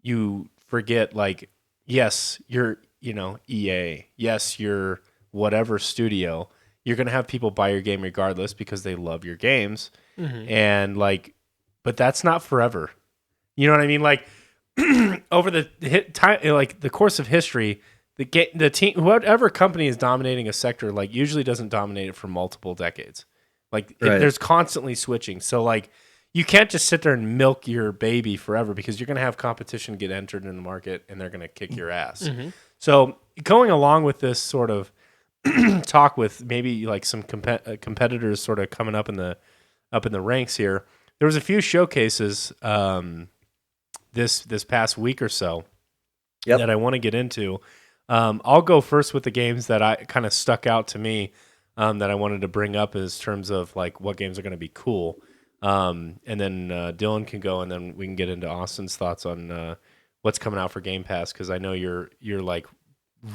you forget, like, yes, you're, EA, yes, you're whatever studio, you're going to have people buy your game regardless because they love your games. Mm-hmm. And like, but that's not forever. You know what I mean? Like, over the time, like the course of history, the team, whatever company is dominating a sector, like, usually doesn't dominate it for multiple decades. Like, there's constantly switching. So like, you can't just sit there and milk your baby forever because you're going to have competition get entered in the market and they're going to kick your ass. Mm-hmm. So going along with this sort of talk with maybe like some competitors sort of coming up in the ranks here, there was a few showcases this past week or so that I want to get into. I'll go first with the games that I kind of stuck out to me that I wanted to bring up as terms of like what games are going to be cool. And then Dylan can go, and then we can get into Austin's thoughts on what's coming out for Game Pass, because I know you're like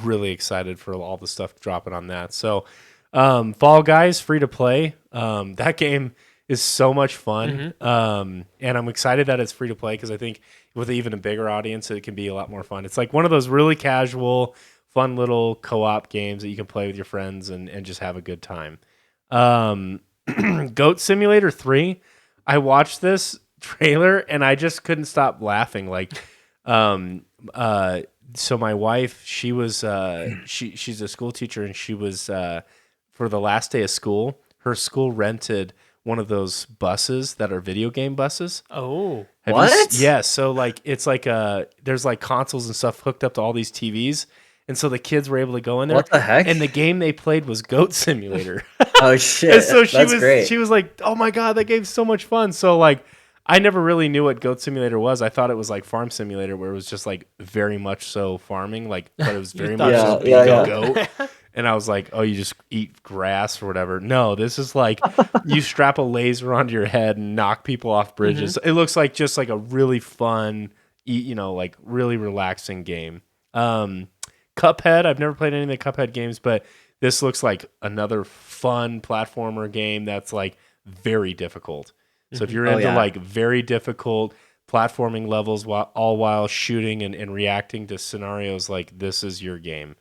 really excited for all the stuff dropping on that. So Fall Guys, free to play. That game is so much fun. Mm-hmm. And I'm excited that it's free to play because I think with even a bigger audience, it can be a lot more fun. It's like one of those really casual, fun little co-op games that you can play with your friends and just have a good time. Goat Simulator 3. I watched this trailer and I just couldn't stop laughing. Like, so my wife, she was, she's a school teacher, and she was, for the last day of school, her school rented one of those buses that are video game buses. Oh, what? Yeah. So like, it's like there's like consoles and stuff hooked up to all these TVs. And so the kids were able to go in there. What the heck? And the game they played was Goat Simulator. Oh shit. And so That's great. she was like, "Oh my god, that game's so much fun." So like, I never really knew what Goat Simulator was. I thought it was like Farm Simulator, where it was just like very much so farming, like, but it was very much Yeah, just being yeah, a yeah. goat. And I was like, oh, you just eat grass or whatever. No, this is like you strap a laser onto your head and knock people off bridges. It looks like just like a really fun, like really relaxing game. Cuphead, I've never played any of the Cuphead games, but this looks like another fun platformer game that's like very difficult. So if you're Oh, into yeah. like very difficult platforming levels while shooting and reacting to scenarios, like this is your game.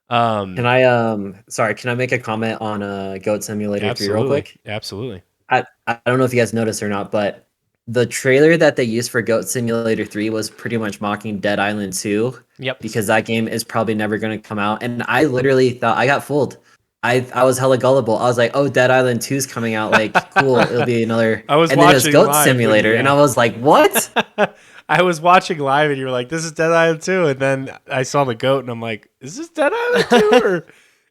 Can I sorry, can I make a comment on Goat Simulator 3 real Absolutely. quick? Absolutely. I don't know if you guys noticed or not, but the trailer that they used for Goat Simulator 3 was pretty much mocking Dead Island 2 Yep. because that game is probably never going to come out. And I literally thought I got fooled. I was hella gullible. I was like, oh, Dead Island 2 is coming out. Like, cool. It'll be another. I was and then it was watching Goat live when Simulator. you- And I was like, what? I was watching live and you were like, this is Dead Island 2. And then I saw the goat and I'm like, is this Dead Island 2?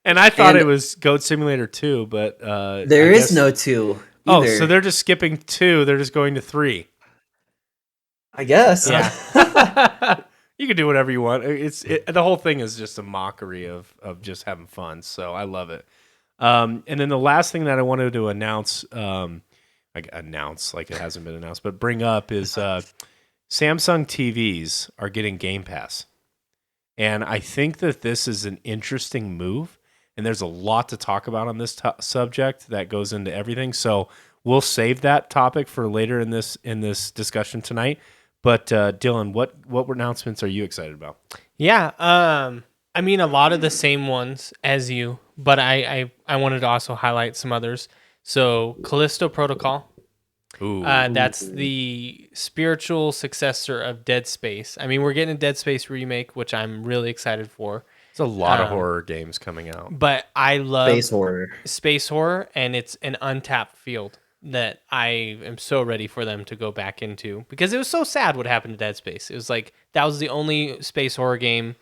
And I thought And- it was Goat Simulator 2, but There is no 2. Oh, either, so they're just skipping 2. They're just going to 3. I guess. Yeah. You can do whatever you want. The whole thing is just a mockery of just having fun. So I love it. And then the last thing that I wanted to announce, like it hasn't been announced, but bring up is Samsung TVs are getting Game Pass. And I think that this is an interesting move. And there's a lot to talk about on this subject that goes into everything. So we'll save that topic for later in this discussion tonight. But Dylan, what announcements are you excited about? Yeah. I mean, a lot of the same ones as you, but I wanted to also highlight some others. So Callisto Protocol. Ooh. That's the spiritual successor of Dead Space. I mean, we're getting a Dead Space remake, which I'm really excited for. There's a lot of horror games coming out. But I love Space horror. and it's an untapped field that I am so ready for them to go back into, because it was so sad what happened to Dead Space. It was like that was the only space horror game,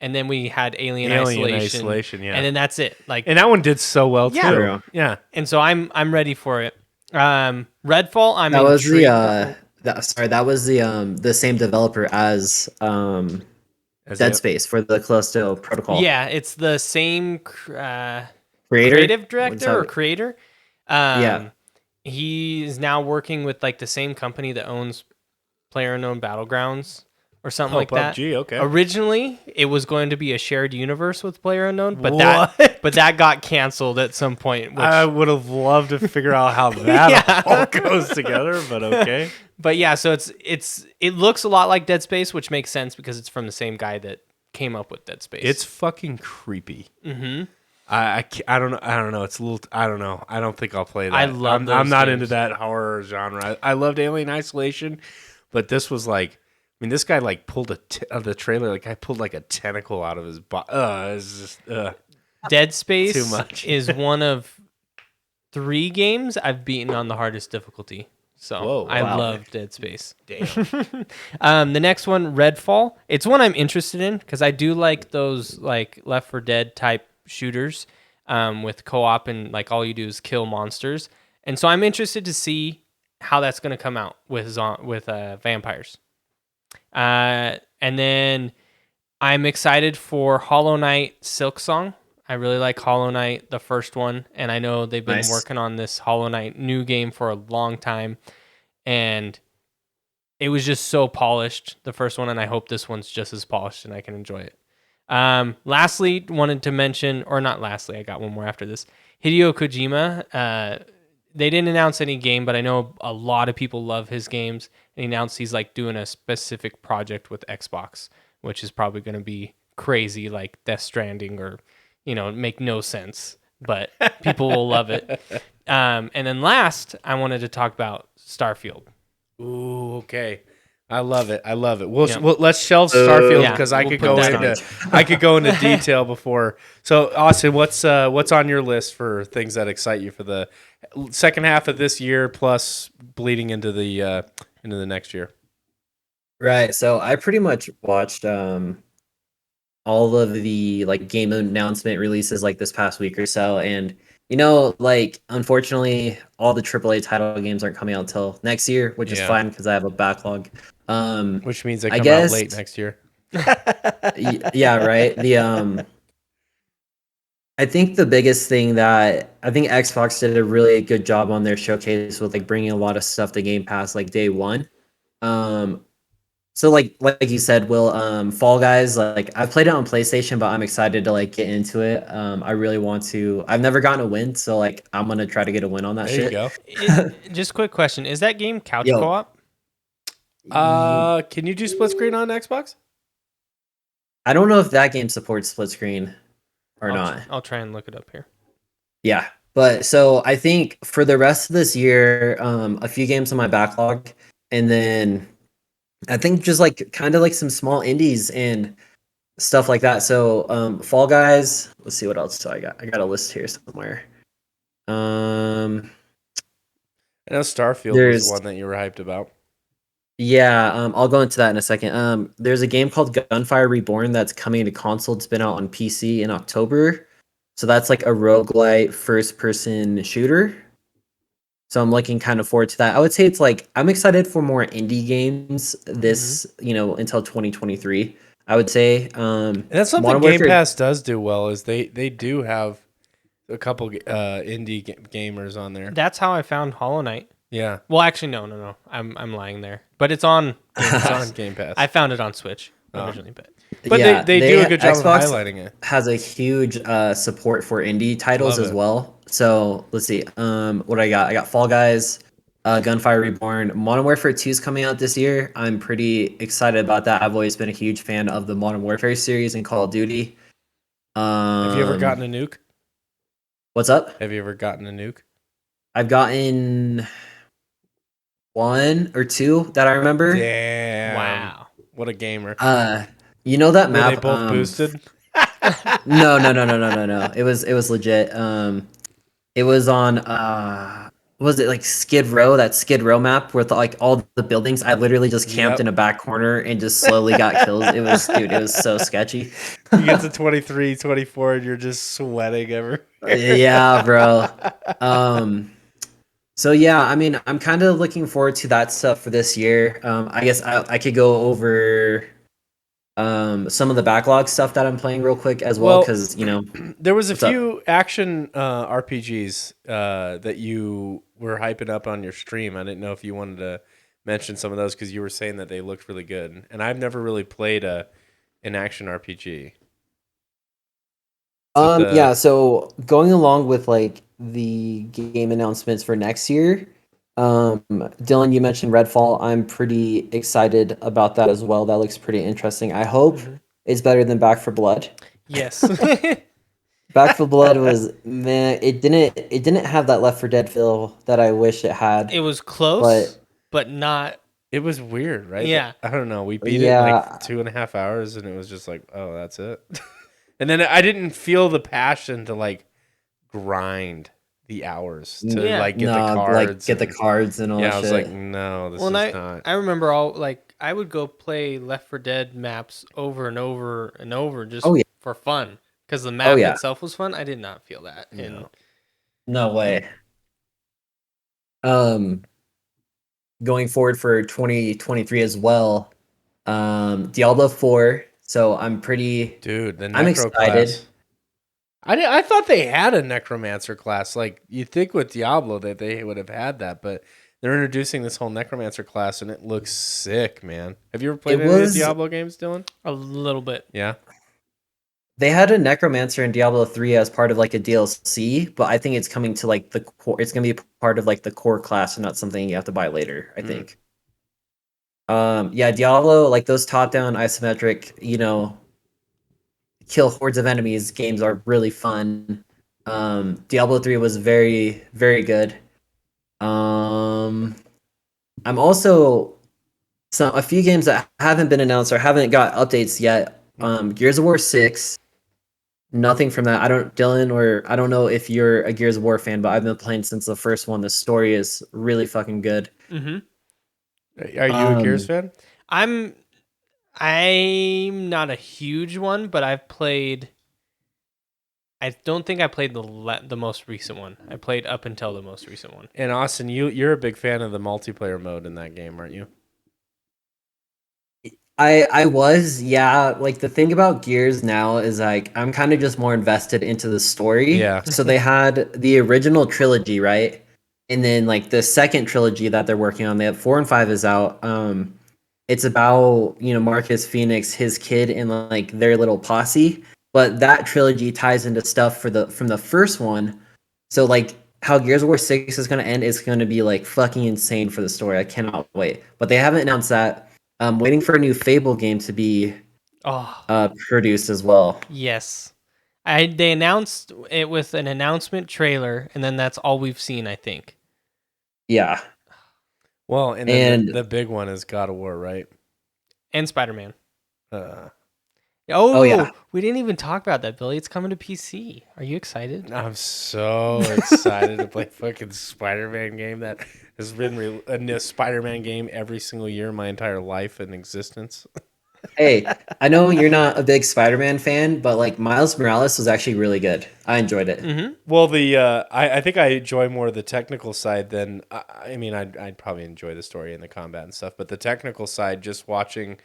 and then we had Alien Isolation, yeah. and then that's it. Like, And that one did so well Yeah. too. True. Yeah. and so I'm ready for it. Redfall, I'm That was intrigued. that was the same developer as As Dead it- Space for the Callisto Protocol. Yeah, it's the same Creator? creative director or What's that? creator. Yeah. He's now working with like the same company that owns PlayerUnknown Battlegrounds or something like that. PUBG, okay. Originally, it was going to be a shared universe with PlayerUnknown, but What? that got canceled at some point. Which, I would have loved to figure out how that Yeah. all goes together, but okay. but yeah, so it looks a lot like Dead Space, which makes sense because it's from the same guy that came up with Dead Space. It's fucking creepy. mm-hmm. I don't know. It's a little. I don't know. I don't think I'll play that. I love I'm those not games. into that horror genre. I loved Alien Isolation, but this was like. I mean, this guy like pulled the trailer. Like I pulled like a tentacle out of his body. It's just. Dead Space Too much. is one of 3 games I've beaten on the hardest difficulty. So Whoa, I wow. love Dead Space. Damn. The next one, Redfall. It's one I'm interested in because I do like those like Left 4 Dead type shooters with co-op, and like all you do is kill monsters. And so I'm interested to see how that's going to come out with vampires. And then I'm excited for Hollow Knight Silksong. I really like Hollow Knight, the first one, and I know they've been Nice. working on this Hollow Knight new game for a long time, and it was just so polished, the first one, and I hope this one's just as polished and I can enjoy it. Lastly, wanted to mention, or not lastly, I got one more after this. Hideo Kojima, they didn't announce any game, but I know a lot of people love his games, and he announced he's like doing a specific project with Xbox, which is probably going to be crazy, like Death Stranding, or make no sense, but people will love it. And then last, I wanted to talk about Starfield. Ooh, okay. I love it. We'll, Yeah. let's shelve Starfield Yeah, because I we'll could put go that into detail before. So, Austin, what's on your list for things that excite you for the second half of this year, plus bleeding into the next year? Right. So I pretty much watched all of the like game announcement releases like this past week or so, and Like unfortunately, all the AAA title games aren't coming out until next year, which is Yeah. fine because I have a backlog. Which means they I come out guess, late next year. yeah, right. I think the biggest thing that I think Xbox did a really good job on their showcase with like bringing a lot of stuff to Game Pass like day one. Um, so like you said, Will, Fall Guys, like I've played it on PlayStation, but I'm excited to like get into it. I really want to. I've never gotten a win, so like I'm gonna try to get a win on that There you shit. go. Just quick question: is that game couch Yo, co-op? Can you do split screen on Xbox? I don't know if that game supports split screen or not. I'll try and look it up here. Yeah. But so I think for the rest of this year, a few games on my backlog, and then I think just like kind of like some small indies and stuff like that. So Fall Guys, let's see what else do I got. I got a list here somewhere. Um I know Starfield was there's one that you were hyped about. Yeah, I'll go into that in a second. There's a game called Gunfire Reborn that's coming to console. It's been out on PC in October. So that's like a roguelite first person shooter. So I'm looking kind of forward to that. I would say it's like I'm excited for more indie games this, until 2023. I would say And that's something Modern Game Warfare. Pass does do well is they do have a couple indie gamers on there. That's how I found Hollow Knight. Yeah, Well, actually, no. I'm lying there. But it's on Game it's Pass. on Game Pass. I found it on Switch Oh. originally, but But they do a good job of Xbox highlighting it. has a huge support for indie titles Love as it. well. So let's see. What I got? I got Fall Guys, Gunfire Reborn, Modern Warfare 2 is coming out this year. I'm pretty excited about that. I've always been a huge fan of the Modern Warfare series and Call of Duty. Have you ever gotten a nuke? What's up? Have you ever gotten a nuke? I've gotten one or two that I remember. Damn. wow. What a gamer. That Were map. they both boosted? No. It was legit. It was on was it like Skid Row, that Skid Row map with like all the buildings? I literally just camped Yep. in a back corner and just slowly got kills. It was so sketchy. You get to 23, 24, and you're just sweating everywhere. Yeah, bro. So yeah, I mean, I'm kind of looking forward to that stuff for this year. I guess I could go over some of the backlog stuff that I'm playing real quick as well, Well, because there was a what's up? few action RPGs that you were hyping up on your stream. I didn't know if you wanted to mention some of those because you were saying that they looked really good. And I've never really played an action RPG. Yeah, so going along with like the game announcements for next year, Dylan, you mentioned Redfall. I'm pretty excited about that as well. That looks pretty interesting. I hope it's better than Back for Blood. Yes. Back for Blood was man, it didn't have that Left 4 Dead feel that I wish it had. It was close, but not. It was weird, right? Yeah. I don't know. We beat it in Yeah, like 2.5 hours, and it was just like, oh, that's it. And then I didn't feel the passion to like grind the hours to Yeah. like get no, the like cards. get the and- cards and all yeah, that I was shit. like, no, this Well, is and not. I remember I would go play Left 4 Dead maps over and over and over just Oh, yeah. for fun because the map yeah. itself was fun. I did not feel that. No. And No way. Um, Going forward for 2023 as well, Diablo 4. So Dude, the I'm necro excited. class. I thought they had a necromancer class. Like you'd think with Diablo that they would have had that, but they're introducing this whole necromancer class, and it looks sick, man. Have you ever played It any of was the Diablo games, Dylan? a little bit. Yeah. They had a necromancer in Diablo 3 as part of like a DLC, but I think it's coming to like the core. It's gonna be part of like the core class and not something you have to buy later, I think. Yeah, Diablo, like those top-down isometric, kill hordes of enemies games are really fun. Diablo 3 was very, very good. I'm also a few games that haven't been announced or haven't got updates yet. Gears of War 6. Nothing from that. I don't know if you're a Gears of War fan, but I've been playing since the first one. The story is really fucking good. Mm-hmm. Are you a Gears fan? I'm not a huge one, but I've played. I don't think I played the most recent one. I played up until the most recent one. And Austin, you're a big fan of the multiplayer mode in that game, aren't you? I was, yeah. Like the thing about Gears now is like I'm kind of just more invested into the story. Yeah. So they had the original trilogy, right? And then like the second trilogy that they're working on, they have 4 and 5 is out. It's about, Marcus Phoenix, his kid, and like their little posse. But that trilogy ties into stuff from the first one. So like how Gears of War 6 is gonna end is gonna be like fucking insane for the story. I cannot wait. But they haven't announced that. I'm waiting for a new Fable game to be Oh, produced as well. yes. They announced it with an announcement trailer, and then that's all we've seen, I think. Yeah. Well, and then And the big one is God of War, right? And Spider-Man. Uh, Oh, yeah. We didn't even talk about that, Billy. It's coming to PC. Are you excited? I'm so excited to play fucking Spider-Man game that has been a Spider-Man game every single year my entire life in existence. hey, I know you're not a big Spider-Man fan, but like Miles Morales was actually really good. I enjoyed it. Mm-hmm. Well, I think I enjoy more the technical side than I mean I'd probably enjoy the story and the combat and stuff, but the technical side, just watching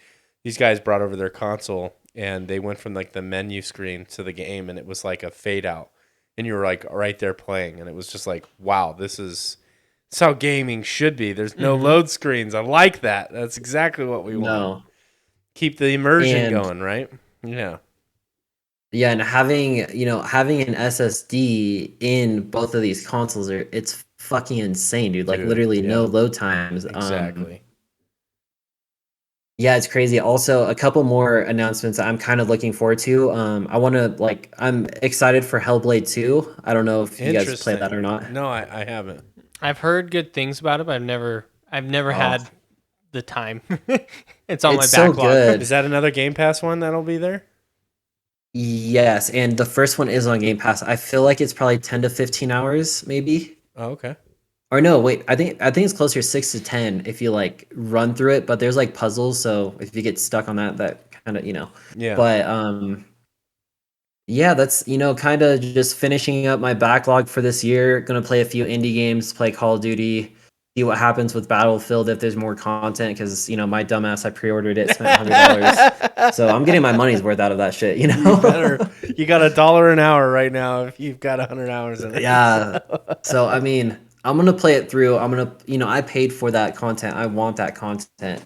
these guys brought over their console and they went from like the menu screen to the game and it was like a fade out and you were like right there playing and it was just like, wow, this is how gaming should be. There's no load screens. I like that. That's exactly what we want. No. Keep the immersion And going, right? Yeah. yeah, and having an SSD in both of these consoles it's fucking insane, dude. Like Dude, literally yeah. no load times. Exactly. Yeah, it's crazy. Also, a couple more announcements I'm kind of looking forward to. I'm excited for Hellblade 2. I don't know if you guys played that or not. No, I haven't. I've heard good things about it, but I've never Oh. had the time. It's on my It's so backlog. good. Is that another Game Pass one that'll be there? Yes, and the first one is on Game Pass. I feel like it's probably 10 to 15 hours, maybe. Oh, okay. Or no, wait, I think it's closer to 6 to 10 if you like run through it, but there's like puzzles, so if you get stuck on that kind of, Yeah. But yeah, that's kind of just finishing up my backlog for this year. Gonna play a few indie games, play Call of Duty, see what happens with Battlefield if there's more content, because my dumbass, I pre-ordered it, spent $100. So I'm getting my money's worth out of that shit, You got $1 an hour right now if you've got 100 hours in it. Yeah. So I mean, I'm gonna play it through. I'm gonna, I paid for that content. I want that content.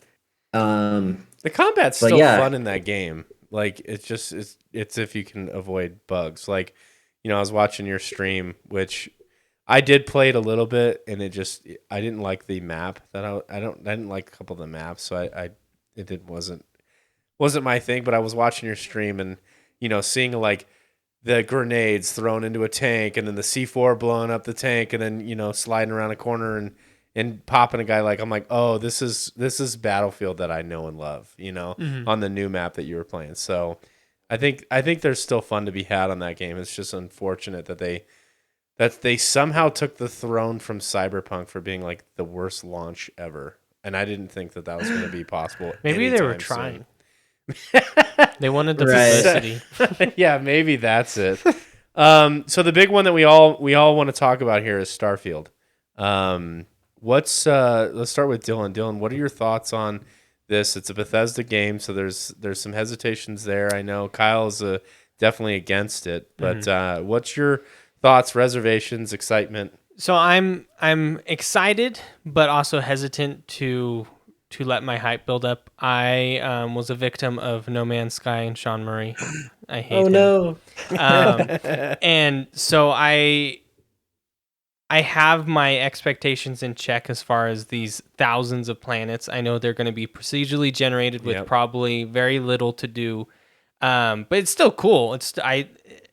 The combat's But still yeah. fun in that game. Like it's if you can avoid bugs. Like, I was watching your stream, which I did play it a little bit, and I didn't like the map that I didn't like a couple of the maps, so wasn't my thing. But I was watching your stream and seeing like the grenades thrown into a tank and then the C4 blowing up the tank and then sliding around a corner and popping a guy, like I'm like, oh, this is Battlefield that I know and love, on the new map that you were playing. So I think there's still fun to be had on that game. It's just unfortunate that they somehow took the throne from Cyberpunk for being like the worst launch ever. And I didn't think that was going to be possible. Maybe they were anytime trying. soon. They wanted the Right. publicity. Yeah, maybe that's it. So the big one that we all want to talk about here is Starfield. Let's start with Dylan. Dylan, what are your thoughts on this? It's a Bethesda game, so there's some hesitations there. I know Kyle is definitely against it, but what's your thoughts, reservations, excitement? So I'm excited, but also hesitant to let my hype build up. I was a victim of No Man's Sky and Sean Murray. I hate him. no. And so I have my expectations in check as far as these thousands of planets. I know they're going to be procedurally generated with probably very little to do, but it's still cool.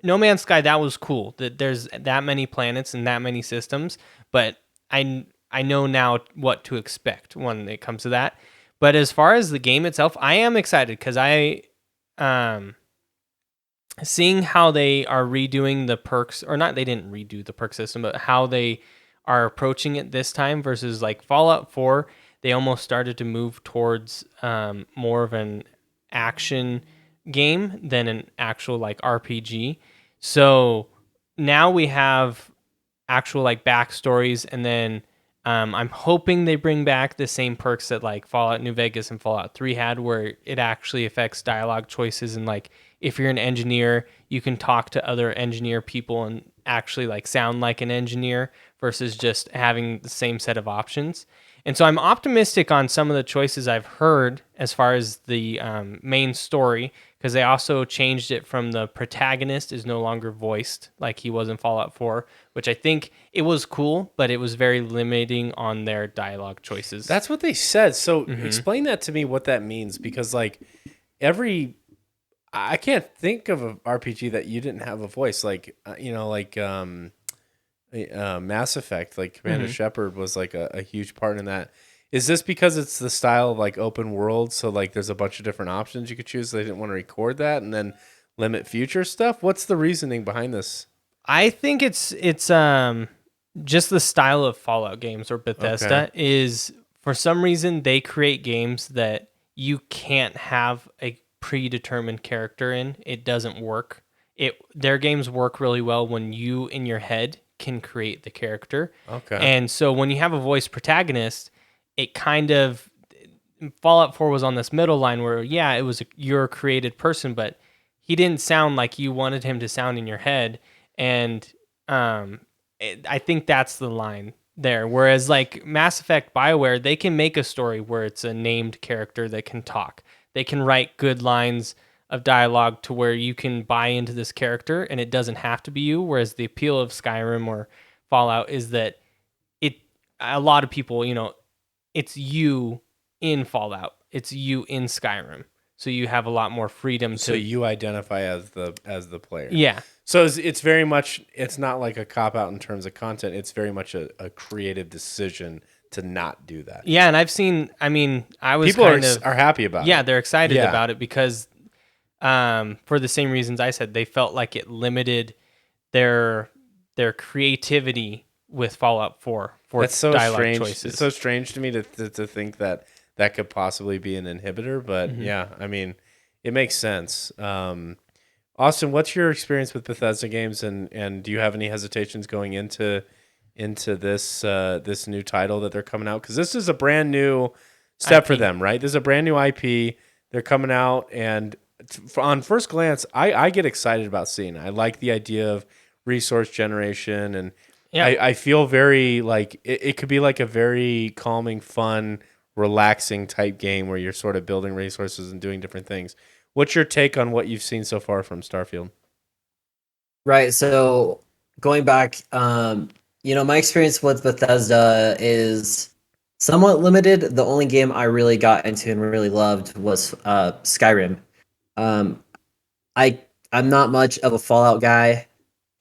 No Man's Sky, that was cool. That there's that many planets and that many systems, but I know now what to expect when it comes to that. But as far as the game itself, I am excited because seeing how they are redoing the perks, or not, they didn't redo the perk system, but how they are approaching it this time versus like Fallout 4, they almost started to move towards more of an action game than an actual like RPG. So now we have actual like backstories, and then I'm hoping they bring back the same perks that like Fallout New Vegas and Fallout 3 had, where it actually affects dialogue choices, and like if you're an engineer, you can talk to other engineer people and actually like sound like an engineer versus just having the same set of options. And so I'm optimistic on some of the choices I've heard as far as the main story, because they also changed it from the protagonist is no longer voiced like he was in Fallout 4, which I think it was cool, but it was very limiting on their dialogue choices. That's what they said. So explain that to me, what that means, because like I can't think of an RPG that you didn't have a voice. Like Mass Effect, like Commander Shepard was like a huge part in that. Is this because it's the style of like open world? So like there's a bunch of different options you could choose. So they didn't want to record that and then limit future stuff. What's the reasoning behind this? I think it's just the style of Fallout games or Bethesda is, for some reason, they create games that you can't have a predetermined character in. It doesn't work. Their games work really well when you in your head can create the character. Okay. And so when you have a voice protagonist, it kind of, Fallout 4 was on this middle line where it was your created person, but he didn't sound like you wanted him to sound in your head. And I think that's the line there. Whereas like Mass Effect, BioWare, they can make a story where it's a named character that can talk. They can write good lines of dialogue to where you can buy into this character and it doesn't have to be you. Whereas the appeal of Skyrim or Fallout is that a lot of people, it's you in Fallout. It's you in Skyrim. So you have a lot more freedom to. So you identify as the player. Yeah. So it's very much, it's not like a cop out in terms of content. It's very much a creative decision to not do that. Yeah, and I've seen, I was people are happy about it. Yeah, they're excited about it because for the same reasons I said, they felt like it limited their creativity with Fallout 4 for That's so dialogue strange. choices. It's so strange to me to think that could possibly be an inhibitor, but it makes sense. Austin, what's your experience with Bethesda games, and do you have any hesitations going into this new title that they're coming out? Because this is a brand new step for them, right? This is a brand new IP. They're coming out, and on first glance, I get excited about seeing it. I like the idea of resource generation, and I feel very like it could be like a very calming, fun, relaxing type game where you're sort of building resources and doing different things. What's your take on what you've seen so far from Starfield? Right. So going back, my experience with Bethesda is somewhat limited. The only game I really got into and really loved was Skyrim. I'm not much of a Fallout guy.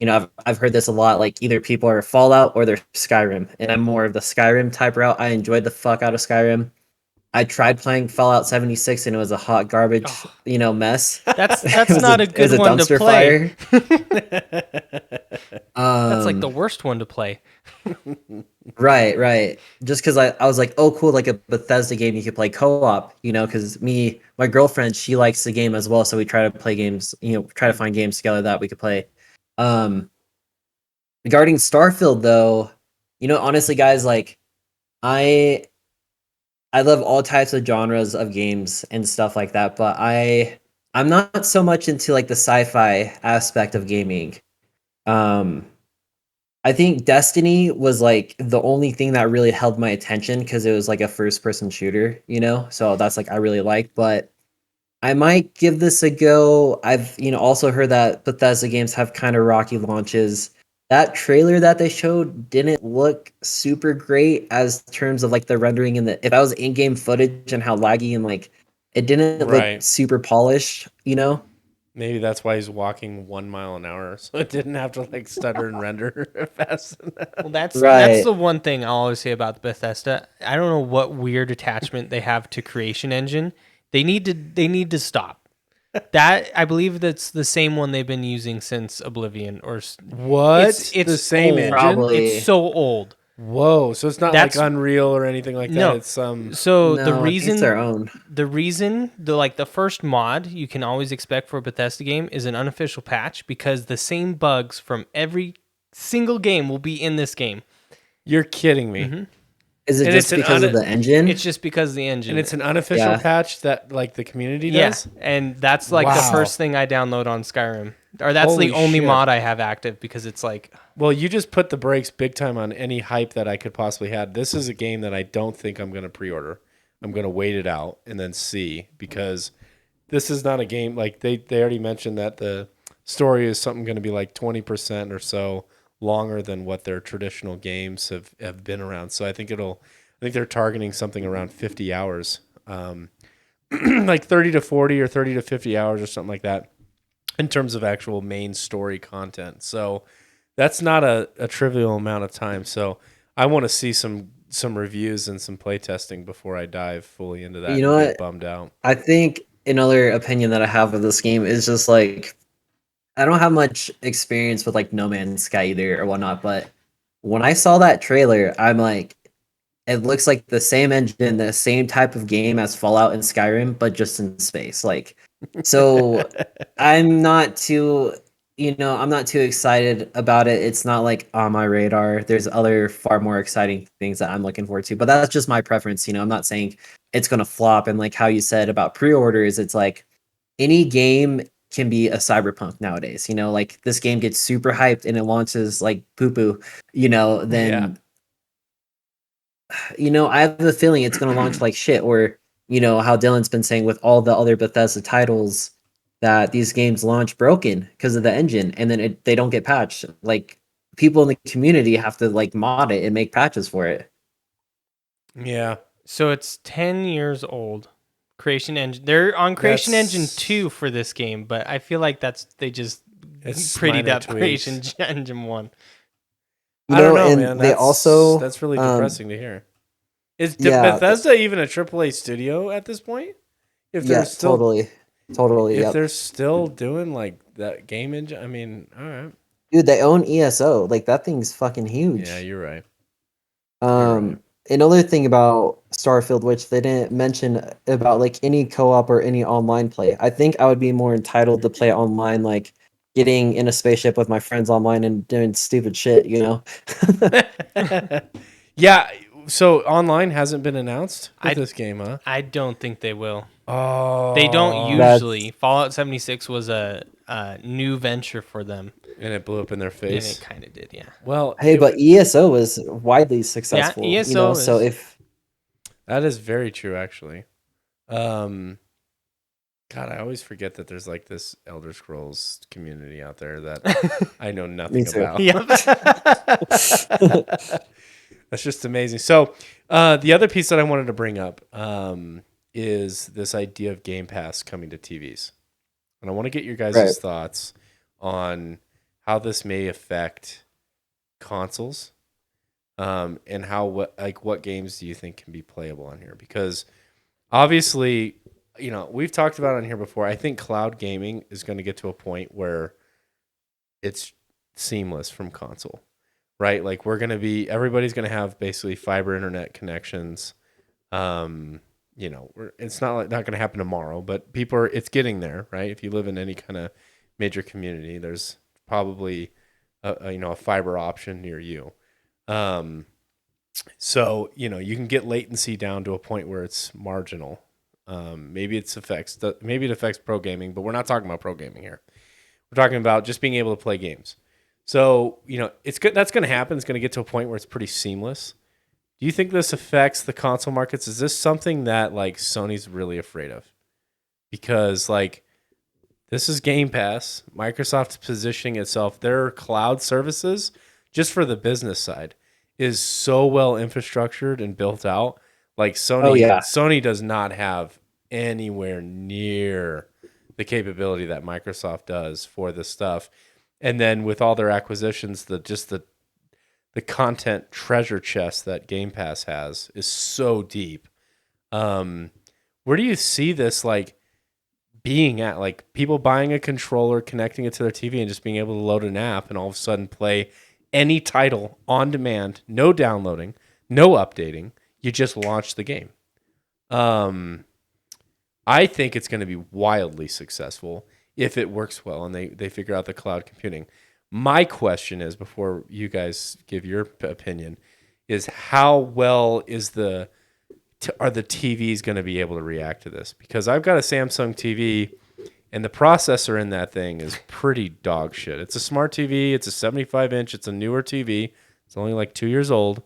I've heard this a lot. Like either people are Fallout or they're Skyrim, and I'm more of the Skyrim type route. I enjoyed the fuck out of Skyrim. I tried playing Fallout 76 and it was a hot garbage, mess. That's not a good one to play. That's like the worst one to play. Right. Just because I was like, oh, cool, like a Bethesda game you could play co-op, because my girlfriend, she likes the game as well. So we try to play games, try to find games together that we could play. Regarding Starfield, though, honestly, guys, like I love all types of genres of games and stuff like that, but I'm not so much into like the sci-fi aspect of gaming. I think Destiny was like the only thing that really held my attention because it was like a first-person shooter, So that's like I really like, but I might give this a go. I've also heard that Bethesda games have kind of rocky launches. That trailer that they showed didn't look super great as terms of like the rendering and if that was in-game footage and how laggy and like it didn't look super polished, Maybe that's why he's walking 1 mile an hour, so it didn't have to like stutter and render fast enough. Well, that's the one thing I'll always say about Bethesda. I don't know what weird attachment they have to Creation Engine. They need to stop. That I believe that's the same one they've been using since Oblivion. Or what? It's the same old. engine. Probably. It's so old. Whoa! So it's not That's- like Unreal or anything like that. No. It's So No, the I think it's reason their own. the first mod you can always expect for a Bethesda game is an unofficial patch, because the same bugs from every single game will be in this game. You're kidding me. Mhm. Is it And just it's an because of the engine? It's just because of the engine. And it's an unofficial Yeah. patch that like the community yeah, does. and that's like the Wow. first thing I download on Skyrim, or that's Holy the only shit. mod I have active, because it's like, Well, you just put the brakes big time on any hype that I could possibly have. This is a game that I don't think I'm going to pre-order. I'm going to wait it out and then see, because this is not a game like they already mentioned that the story is something going to be like 20% or so longer than what their traditional games have been around. So I think they're targeting something around 50 hours, like 30 to 40 or 30 to 50 hours or something like that in terms of actual main story content. So that's not a trivial amount of time. So I want to see some reviews and some play testing before I dive fully into that You know and what? get bummed out. I think another opinion that I have of this game is just like I don't have much experience with like No Man's Sky either or whatnot, but when I saw that trailer, I'm like, it looks like the same engine, the same type of game as Fallout and Skyrim, but just in space. Like, so I'm not too, I'm not too excited about it. It's not like on my radar. There's other far more exciting things that I'm looking forward to, but that's just my preference. I'm not saying it's going to flop. And like how you said about pre-orders, it's like any game can be a cyberpunk nowadays. Like this game gets super hyped and it launches like poo poo, then I have a feeling it's going to launch like shit. Or how Dylan's been saying with all the other Bethesda titles, that these games launch broken because of the engine, and then they don't get patched. Like people in the community have to like mod it and make patches for it. Yeah. so it's 10 years old. Creation Engine. They're on Creation Engine 2 for this game, but I feel like they just It's prettied minor up tweaks. Creation Engine 1. I don't know, and man. they That's really um, depressing to hear. Is yeah, Bethesda even a AAA studio at this point? If they're yeah, still totally. if Yep. they're still doing like that game engine, I mean, all right. Dude, they own ESO. Like that thing's fucking huge. Yeah, you're right. Um, Another thing about Starfield, which they didn't mention about like any co-op or any online play. I think I would be more entitled to play online, like getting in a spaceship with my friends online and doing stupid shit, Yeah, so online hasn't been announced with this game, huh? I don't think they will. Oh, They don't That's- usually. Fallout 76 was a new venture for them, and it blew up in their and face. it kind of did, yeah. Well, Hey, but ESO was widely successful. ESO So is- if that is very true, actually. God, I always forget that there's like this Elder Scrolls community out there that I know nothing too. about. Yep. That's just amazing. So, the other piece that I wanted to bring up is this idea of Game Pass coming to TVs, and I want to get your guys' Right. thoughts on how this may affect consoles, and what games do you think can be playable on here? Because obviously, we've talked about it on here before. I think cloud gaming is going to get to a point where it's seamless from console, right? Like everybody's going to have basically fiber internet connections. It's not going to happen tomorrow, but it's getting there, right? If you live in any kind of major community, there's probably a fiber option near you. So you can get latency down to a point where it's marginal. Maybe it affects pro gaming, but we're not talking about pro gaming here. We're talking about just being able to play games. So, it's good. That's going to happen. It's going to get to a point where it's pretty seamless. Do you think this affects the console markets? Is this something that like Sony's really afraid of? Because like this is Game Pass. Microsoft's positioning itself, their cloud services, just for the business side, is so well infrastructured and built out. Like Sony does not have anywhere near the capability that Microsoft does for this stuff. And then with all their acquisitions, the content treasure chest that Game Pass has is so deep. Where do you see this like being at? Like people buying a controller, connecting it to their TV, and just being able to load an app and all of a sudden play any title on demand, no downloading, no updating. You just launch the game. I think it's going to be wildly successful if it works well and they figure out the cloud computing. My question is, before you guys give your opinion, is how well are the TVs going to be able to react to this? Because I've got a Samsung TV, and the processor in that thing is pretty dog shit. It's a smart TV. It's a 75-inch. It's a newer TV. It's only like 2 years old.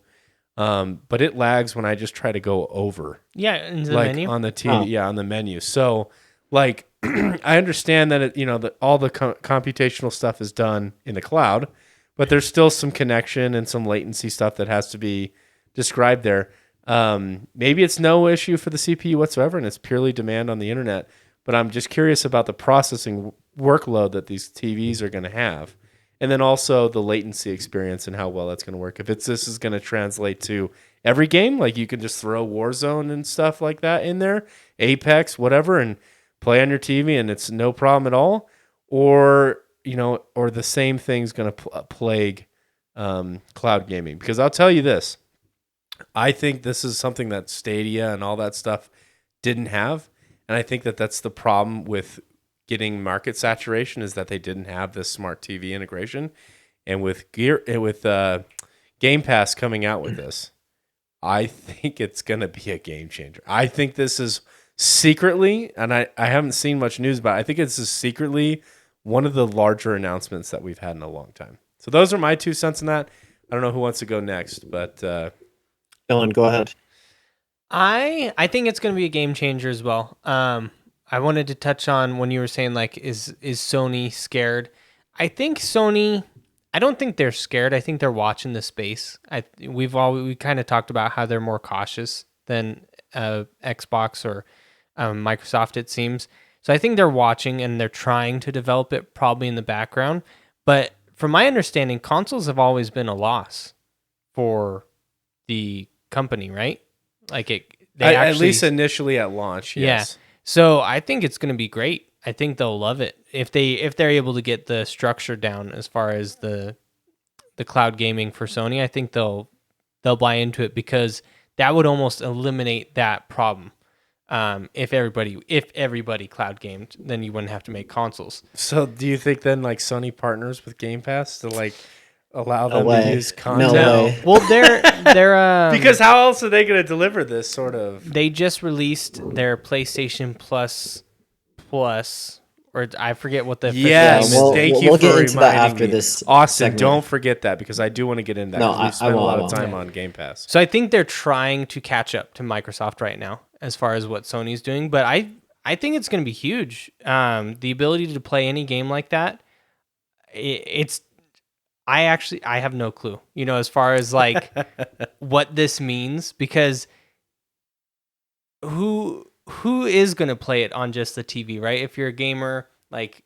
But it lags when I just try to go over. Yeah, in the like menu? on the TV, yeah, on the menu. So, like, I understand that that all the computational stuff is done in the cloud, but there's still some connection and some latency stuff that has to be described there. Maybe it's no issue for the CPU whatsoever, and it's purely demand on the internet. But I'm just curious about the processing workload that these TVs are going to have. And then also the latency experience and how well that's going to work. If this is going to translate to every game, like you can just throw Warzone and stuff like that in there, Apex, whatever, and play on your TV and it's no problem at all. Or the same thing's going to plague cloud gaming. Because I'll tell you this, I think this is something that Stadia and all that stuff didn't have. And I think that that's the problem with getting market saturation, is that they didn't have this smart TV integration. And with Game Pass coming out with this, I think it's going to be a game changer. I think this is secretly, and I haven't seen much news about it, I think it's secretly one of the larger announcements that we've had in a long time. So those are my 2 cents on that. I don't know who wants to go next, but Dylan, go ahead. I think it's going to be a game changer as well. I wanted to touch on when you were saying, like, is Sony scared? I think Sony, I don't think they're scared. I think they're watching the space. We kind of talked about how they're more cautious than Xbox or Microsoft, it seems. So I think they're watching and they're trying to develop it probably in the background. But from my understanding, consoles have always been a loss for the company, right? Like at least initially at launch, yes. Yeah. So I think it's going to be great. I think they'll love it if they're able to get the structure down as far as the cloud gaming for Sony. I think they'll buy into it, because that would almost eliminate that problem. If everybody cloud gamed, then you wouldn't have to make consoles. So do you think then, like, Sony partners with Game Pass to, like, allow them to use content? No. Well, they're because how else are they going to deliver this sort of? They just released their PlayStation Plus, or I forget what the official yes. name is. Thank you we'll for get into that reminding after me. this. Austin, segment. don't forget that, because I do want to get into that. No, we spent a lot of won't. time on Game Pass. So I think they're trying to catch up to Microsoft right now as far as what Sony's doing, but I think it's going to be huge. The ability to play any game like that, I have no clue, as far as like what this means, because who is going to play it on just the TV, right? If you're a gamer, like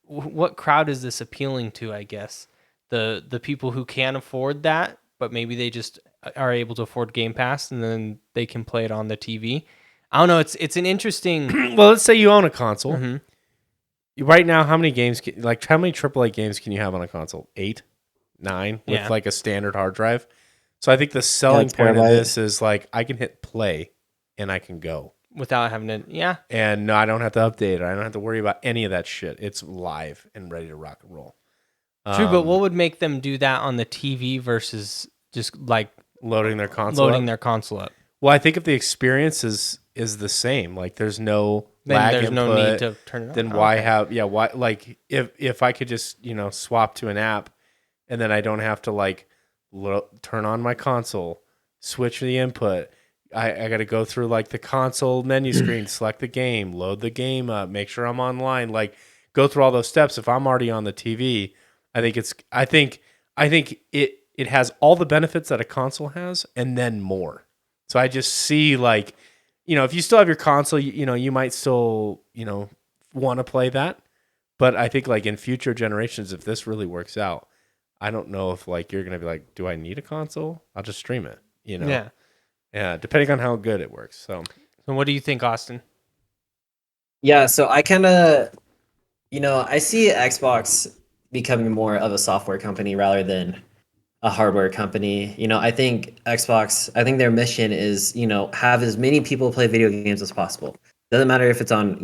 what crowd is this appealing to? I guess the people who can afford that, but maybe they just are able to afford Game Pass and then they can play it on the TV. I don't know. It's an interesting. Well, let's say you own a console. Mm-hmm. Right now, how many AAA games can you have on a console? 8, 9 with like a standard hard drive. So I think the selling point of this is, like, I can hit play and I can go without having to, and no, I don't have to update it. I don't have to worry about any of that shit. It's live and ready to rock and roll. True, but what would make them do that on the TV versus just like loading their console up? Well, I think if the experience is the same, like there's no lag there's input, no need to turn it on. Then why like if I could just swap to an app, and then I don't have to like turn on my console, switch the input. I got to go through like the console menu screen, select the game, load the game up, make sure I'm online, like go through all those steps. If I'm already on the TV, I think it has all the benefits that a console has, and then more. So I just see, like, if you still have your console, you might still, want to play that. But I think, like, in future generations, if this really works out, I don't know if, like, you're going to be like, do I need a console? I'll just stream it, Yeah, depending on how good it works. So what do you think, Austin? Yeah, so I kind of, I see Xbox, becoming more of a software company rather than a hardware company. I think Xbox, I think their mission is, have as many people play video games as possible. Doesn't matter if it's on,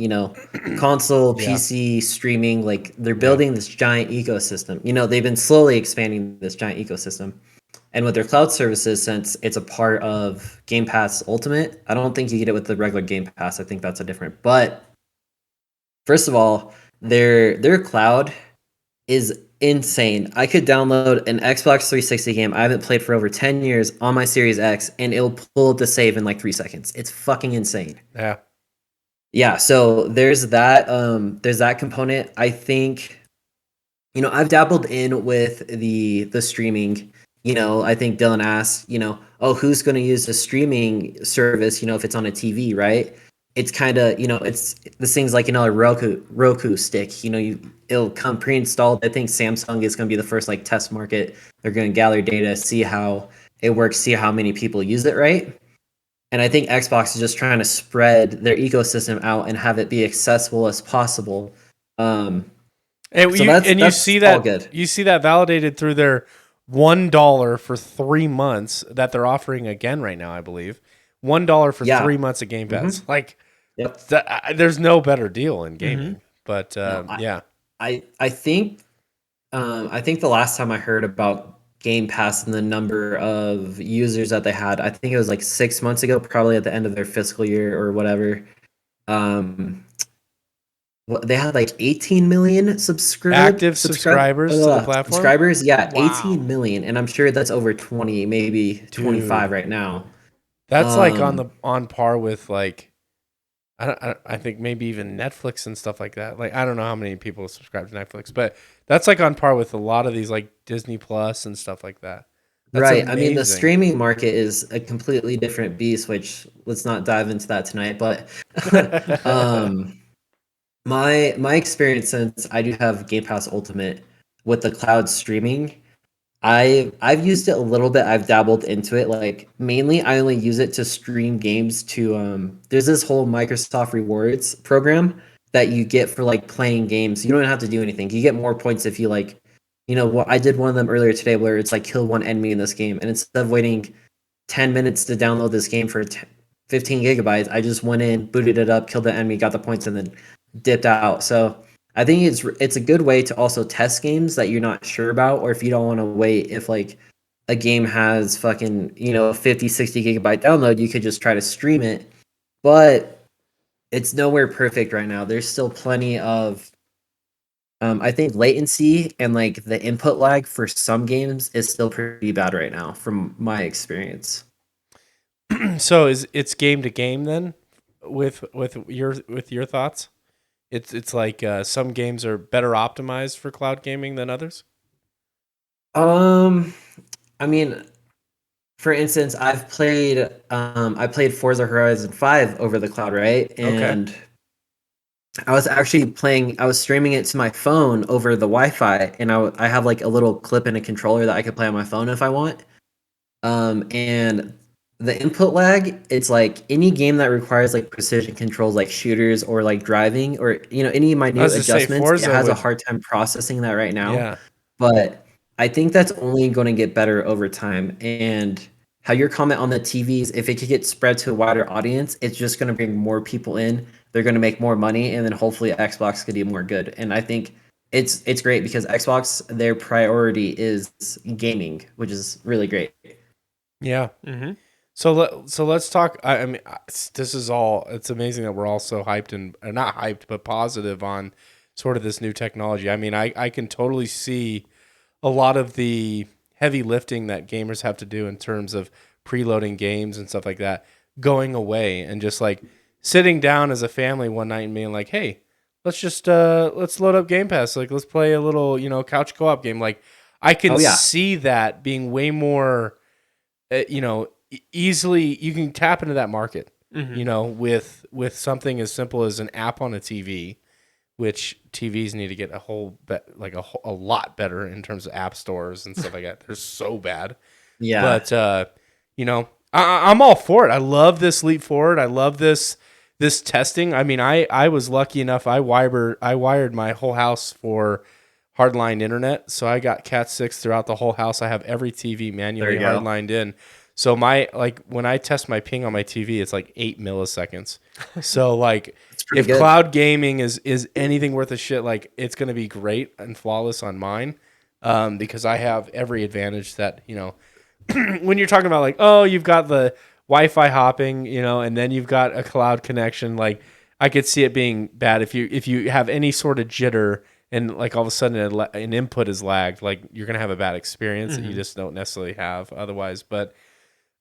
console, Yeah. PC, streaming, like they're Yeah. building this giant ecosystem. They've been slowly expanding this giant ecosystem. And with their cloud services, since it's a part of Game Pass Ultimate, I don't think you get it with the regular Game Pass. I think that's a different. But first of all, their cloud is insane. I could download an Xbox 360 game I haven't played for over 10 years on my Series X, and it'll pull up the save in like 3 seconds. It's fucking insane. Yeah. Yeah, so there's that component. I think, I've dabbled in with the streaming. I think Dylan asked, oh, who's going to use a streaming service, if it's on a TV, right? It's kind of, it's this thing's like, a Roku stick, it'll come pre-installed. I think Samsung is going to be the first like test market. They're going to gather data, see how it works, see how many people use it, right? And I think Xbox is just trying to spread their ecosystem out and have it be accessible as possible. And So you that's you see all that good. you see that validated through their $1 for 3 months that they're offering again right now, I believe. $1 for Yeah. 3 months of Game Pass. Like, Yep. there's no better deal in gaming. But yeah, I think the last time I heard about Game Pass and the number of users that they had, I think it was like 6 months ago, probably at the end of their fiscal year or whatever. They had like 18 million active subscribers to the platform. Subscribers, yeah, Wow. 18 million, and I'm sure that's over 20, maybe 25 right now. That's like on par with like I think maybe even Netflix and stuff like that. Like I don't know how many people subscribe to Netflix, but that's like on par with a lot of these like Disney Plus and stuff like that. That's Right. I mean, the amazing. streaming market is a completely different beast, which let's not dive into that tonight. But my experience, since I do have Game Pass Ultimate with the cloud streaming, I've used it a little bit. I've dabbled into it. Like mainly I only use it to stream games to there's this whole Microsoft Rewards program that you get for like playing games. You don't have to do anything. You get more points if you like, what I did one of them earlier today where it's like kill one enemy in this game, and instead of waiting 10 minutes to download this game for 15 gigabytes, I just went in, booted it up, killed the enemy, got the points, and then dipped out. So I think it's a good way to also test games that you're not sure about, or if you don't want to wait, if like a game has fucking, 50, 60 gigabyte download, you could just try to stream it. But it's nowhere perfect right now. There's still plenty of, I think latency and like the input lag for some games is still pretty bad right now from my experience. So it's game to game then with your thoughts? It's like some games are better optimized for cloud gaming than others. I mean, for instance, I played Forza Horizon 5 over the cloud, right? And I was streaming it to my phone over the Wi-Fi, and I have like a little clip and a controller that I could play on my phone if I want. And the input lag, it's like any game that requires like precision controls, like shooters or like driving or any minute adjustments, it has a hard time processing that right now. Yeah. But I think that's only going to get better over time. And how your comment on the TVs, if it could get spread to a wider audience, it's just going to bring more people in. They're going to make more money, and then hopefully Xbox could do more good. And I think it's great because Xbox, their priority is gaming, which is really great. Yeah. Mm-hmm. So let's talk. I mean, this is all. It's amazing that we're all so hyped and not hyped, but positive on sort of this new technology. I mean, I can totally see a lot of the heavy lifting that gamers have to do in terms of preloading games and stuff like that going away, and just like sitting down as a family one night and being like, "Hey, let's just let's load up Game Pass. Like, let's play a little couch co-op game." Like, I can see that being way more, easily. You can tap into that market, with something as simple as an app on a TV. Which TVs need to get a lot better in terms of app stores and stuff like that. They're so bad. Yeah. But I'm all for it. I love this leap forward. I love this testing. I mean, I was lucky enough. I wired my whole house for hardline internet, so I got Cat 6 throughout the whole house. I have every TV manually There you go. hardlined in. So my when I test my ping on my TV, it's like 8 milliseconds. So like pretty if good. cloud gaming is anything worth a shit, like it's gonna be great and flawless on mine, because I have every advantage that when you're talking about like, oh, you've got the Wi-Fi hopping, and then you've got a cloud connection. Like I could see it being bad if you have any sort of jitter and like all of a sudden an input is lagged. Like you're gonna have a bad experience that you just don't necessarily have otherwise. But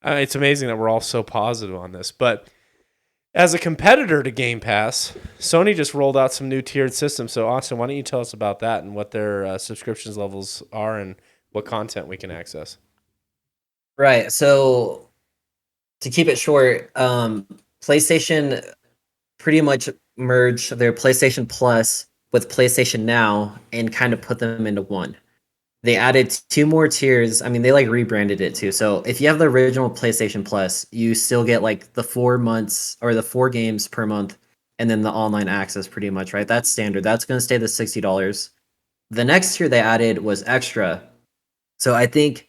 it's amazing that we're all so positive on this. But as a competitor to Game Pass, Sony just rolled out some new tiered systems. So Austin, why don't you tell us about that and what their subscriptions levels are and what content we can access? Right. So to keep it short, PlayStation pretty much merged their PlayStation Plus with PlayStation Now and kind of put them into one. They added 2 more tiers. I mean, they like rebranded it too. So if you have the original PlayStation Plus, you still get like the 4 months or the 4 games per month and then the online access pretty much, right? That's standard. That's going to stay the $60. The next tier they added was extra. So I think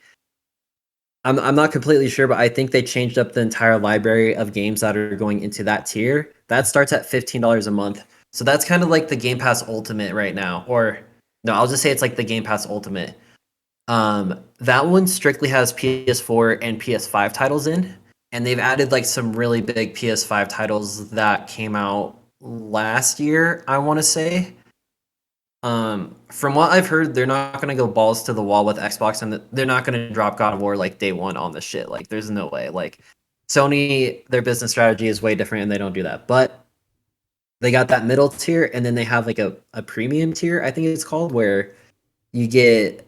I'm not completely sure, but I think they changed up the entire library of games that are going into that tier. That starts at $15 a month. So that's kind of like the Game Pass Ultimate right now. Or no, I'll just say it's like the Game Pass Ultimate. That one strictly has PS4 and PS5 titles in, and they've added like some really big PS5 titles that came out last year, I want to say. From what I've heard, they're not gonna go balls to the wall with Xbox, and they're not gonna drop God of War like day one on the shit. Like, there's no way. Like, Sony, their business strategy is way different, and they don't do that. But they got that middle tier, and then they have like a premium tier, I think it's called, where you get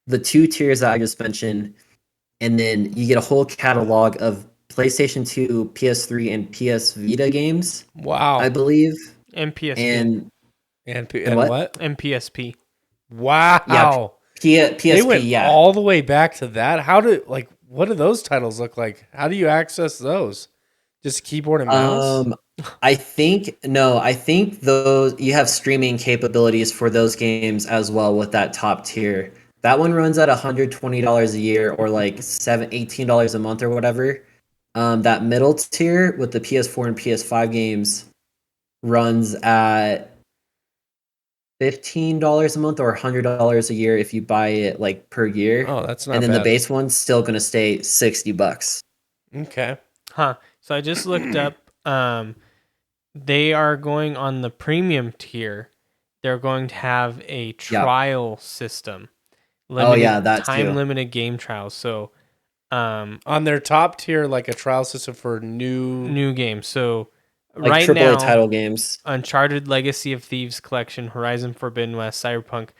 the 2 tiers that I just mentioned, and then you get a whole catalog of PlayStation 2, PS3, and PS Vita games. Wow. I believe. MPSP. And what? what? MPSP. Wow. Yeah, PSP, they went yeah. all the way back to that. What do those titles look like? How do you access those? Just keyboard and mouse? I think those you have streaming capabilities for those games as well with that top tier. That one runs at $120 a year or like $18 a month or whatever. That middle tier with the PS4 and PS5 games runs at $15 a month or $100 a year if you buy it like per year. Oh, that's not And then bad. the base one's still gonna stay $60. Okay. Huh. So I just looked up. They are going on the premium tier. They're going to have a trial system. That time too. limited game trials. So On their top tier, like a trial system for new games. So Like right AAA now, title games. Uncharted Legacy of Thieves Collection, Horizon Forbidden West, Cyberpunk,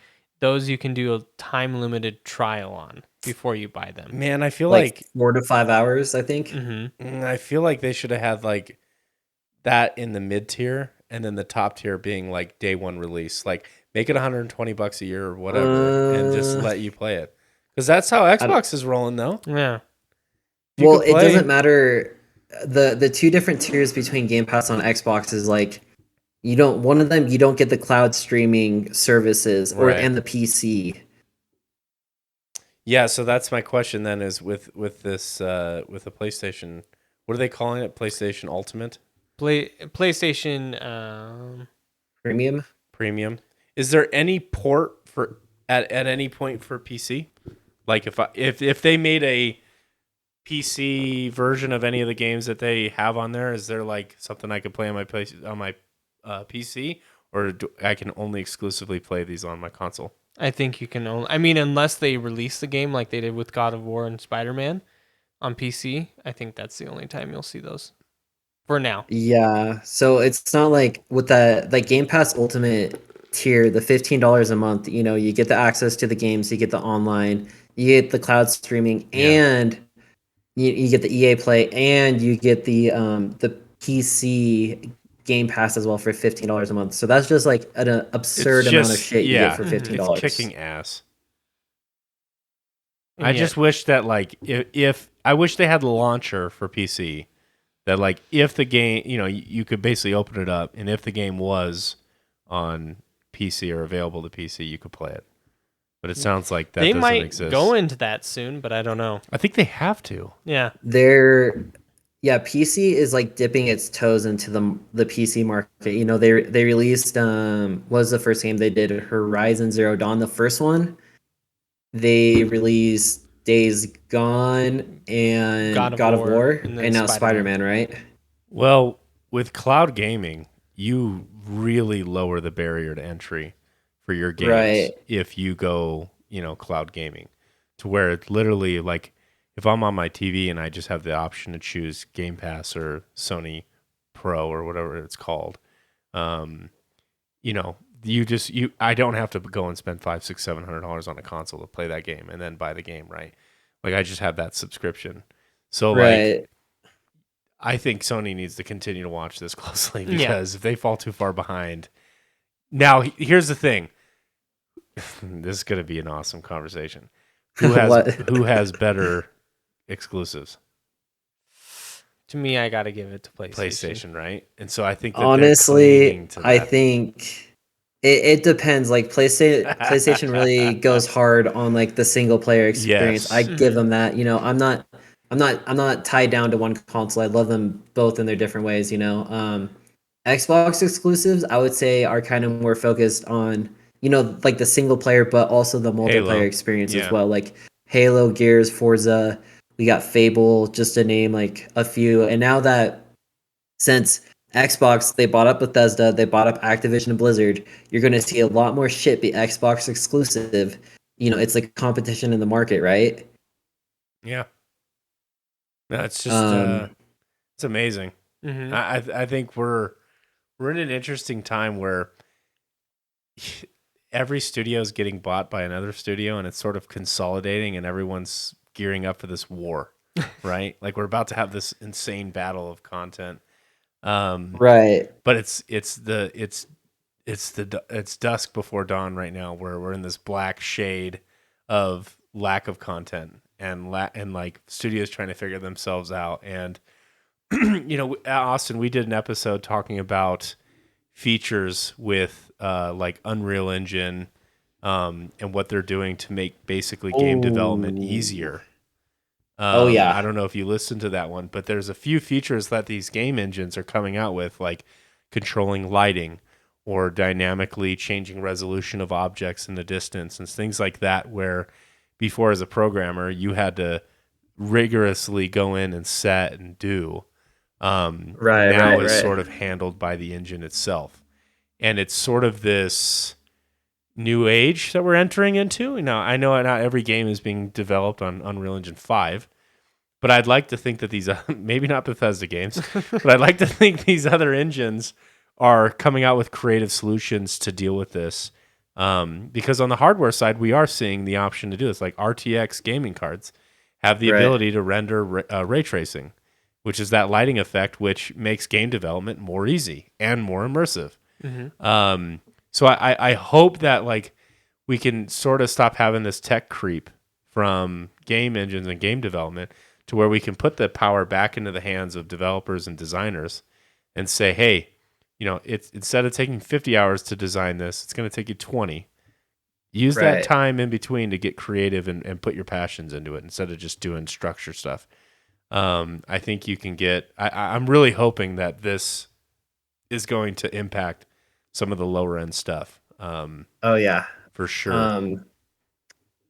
those you can do a time limited trial on before you buy them. Man, I feel Like 4 to 5 hours, I think. I feel like they should have had like that in the mid tier and then the top tier being like day one release. Like make it $120 a year or whatever and just let you play it. Because that's how Xbox is rolling though. Yeah. Well, it doesn't matter. The 2 different tiers between Game Pass on Xbox is like you don't get the cloud streaming services and the PC. Yeah, so that's my question then is with this with the PlayStation, what are they calling it? PlayStation Ultimate? PlayStation Premium. Is there any port for at any point for PC? Like if they made a PC version of any of the games that they have on there, is there like something I could play on my PC, or I can only exclusively play these on my console? I think you can only. I mean, unless they release the game like they did with God of War and Spider-Man on PC, I think that's the only time you'll see those. For now. Yeah. So it's not like with that like Game Pass Ultimate tier, the $15 a month. You get the access to the games, you get the online, you get the cloud streaming, and you get the EA Play, and you get the PC Game Pass as well for $15 a month. So that's just like an absurd amount of shit you get for $15. It's kicking ass. And I just wish that like if I wish they had the launcher for PC that like if the game, you could basically open it up and if the game was on PC or available to PC, you could play it. But it sounds like that They doesn't might exist. go into that soon, but I don't know. I think they have to. Yeah. PC is like dipping its toes into the PC market. You know, they released what was the first game they did? Horizon Zero Dawn, the first one. They released Days Gone and God of War, and then and now Spider-Man. Spider-Man, right? Well, with cloud gaming, you really lower the barrier to entry for your games Right. if you go, cloud gaming, to where it's literally like if I'm on my TV and I just have the option to choose Game Pass or Sony Pro or whatever it's called, you know, I don't have to go and spend $500, $600, $700 on a console to play that game and then buy the game, right? Like I just have that subscription. So like Right. I think Sony needs to continue to watch this closely because if they fall too far behind. Now, here's the thing. This is going to be an awesome conversation. Who has better exclusives? To me, I got to give it to PlayStation. PlayStation, right? And so I think that Honestly, to I that. think it depends. Like PlayStation really goes hard on like the single player experience. Yes. I give them that. You know, I'm not tied down to one console. I love them both in their different ways. You know, Xbox exclusives I would say are kind of more focused on like the single player, but also the multiplayer Halo. experience as Yeah. well. Like Halo, Gears, Forza. We got Fable, just to name like a few. And now that since Xbox, they bought up Bethesda, they bought up Activision and Blizzard, you're going to see a lot more shit be Xbox exclusive. You know, it's like competition in the market, right? Yeah. No, it's just it's amazing. Mm-hmm. I think we're in an interesting time where every studio is getting bought by another studio and it's sort of consolidating and everyone's gearing up for this war, right? Like we're about to have this insane battle of content. Right. But it's dusk before dawn right now where we're in this black shade of lack of content and like studios trying to figure themselves out. And Austin, we did an episode talking about features with like Unreal Engine and what they're doing to make basically game development easier. Yeah. I don't know if you listened to that one, but there's a few features that these game engines are coming out with, like controlling lighting or dynamically changing resolution of objects in the distance and things like that, where before as a programmer, you had to rigorously go in and set and do. Now is sort of handled by the engine itself. And it's sort of this new age that we're entering into. Now, I know not every game is being developed on Unreal Engine 5, but I'd like to think that these, maybe not Bethesda games, but I'd like to think these other engines are coming out with creative solutions to deal with this. Because on the hardware side, we are seeing the option to do this. Like RTX gaming cards have the ability to render ray tracing, which is that lighting effect, which makes game development more easy and more immersive. Mm-hmm. So I hope that like we can sort of stop having this tech creep from game engines and game development to where we can put the power back into the hands of developers and designers and say, hey, it's instead of taking 50 hours to design this, it's going to take you 20. Use that time in between to get creative and put your passions into it instead of just doing structure stuff. I think you can get. I'm really hoping that this is going to impact some of the lower end stuff. For sure.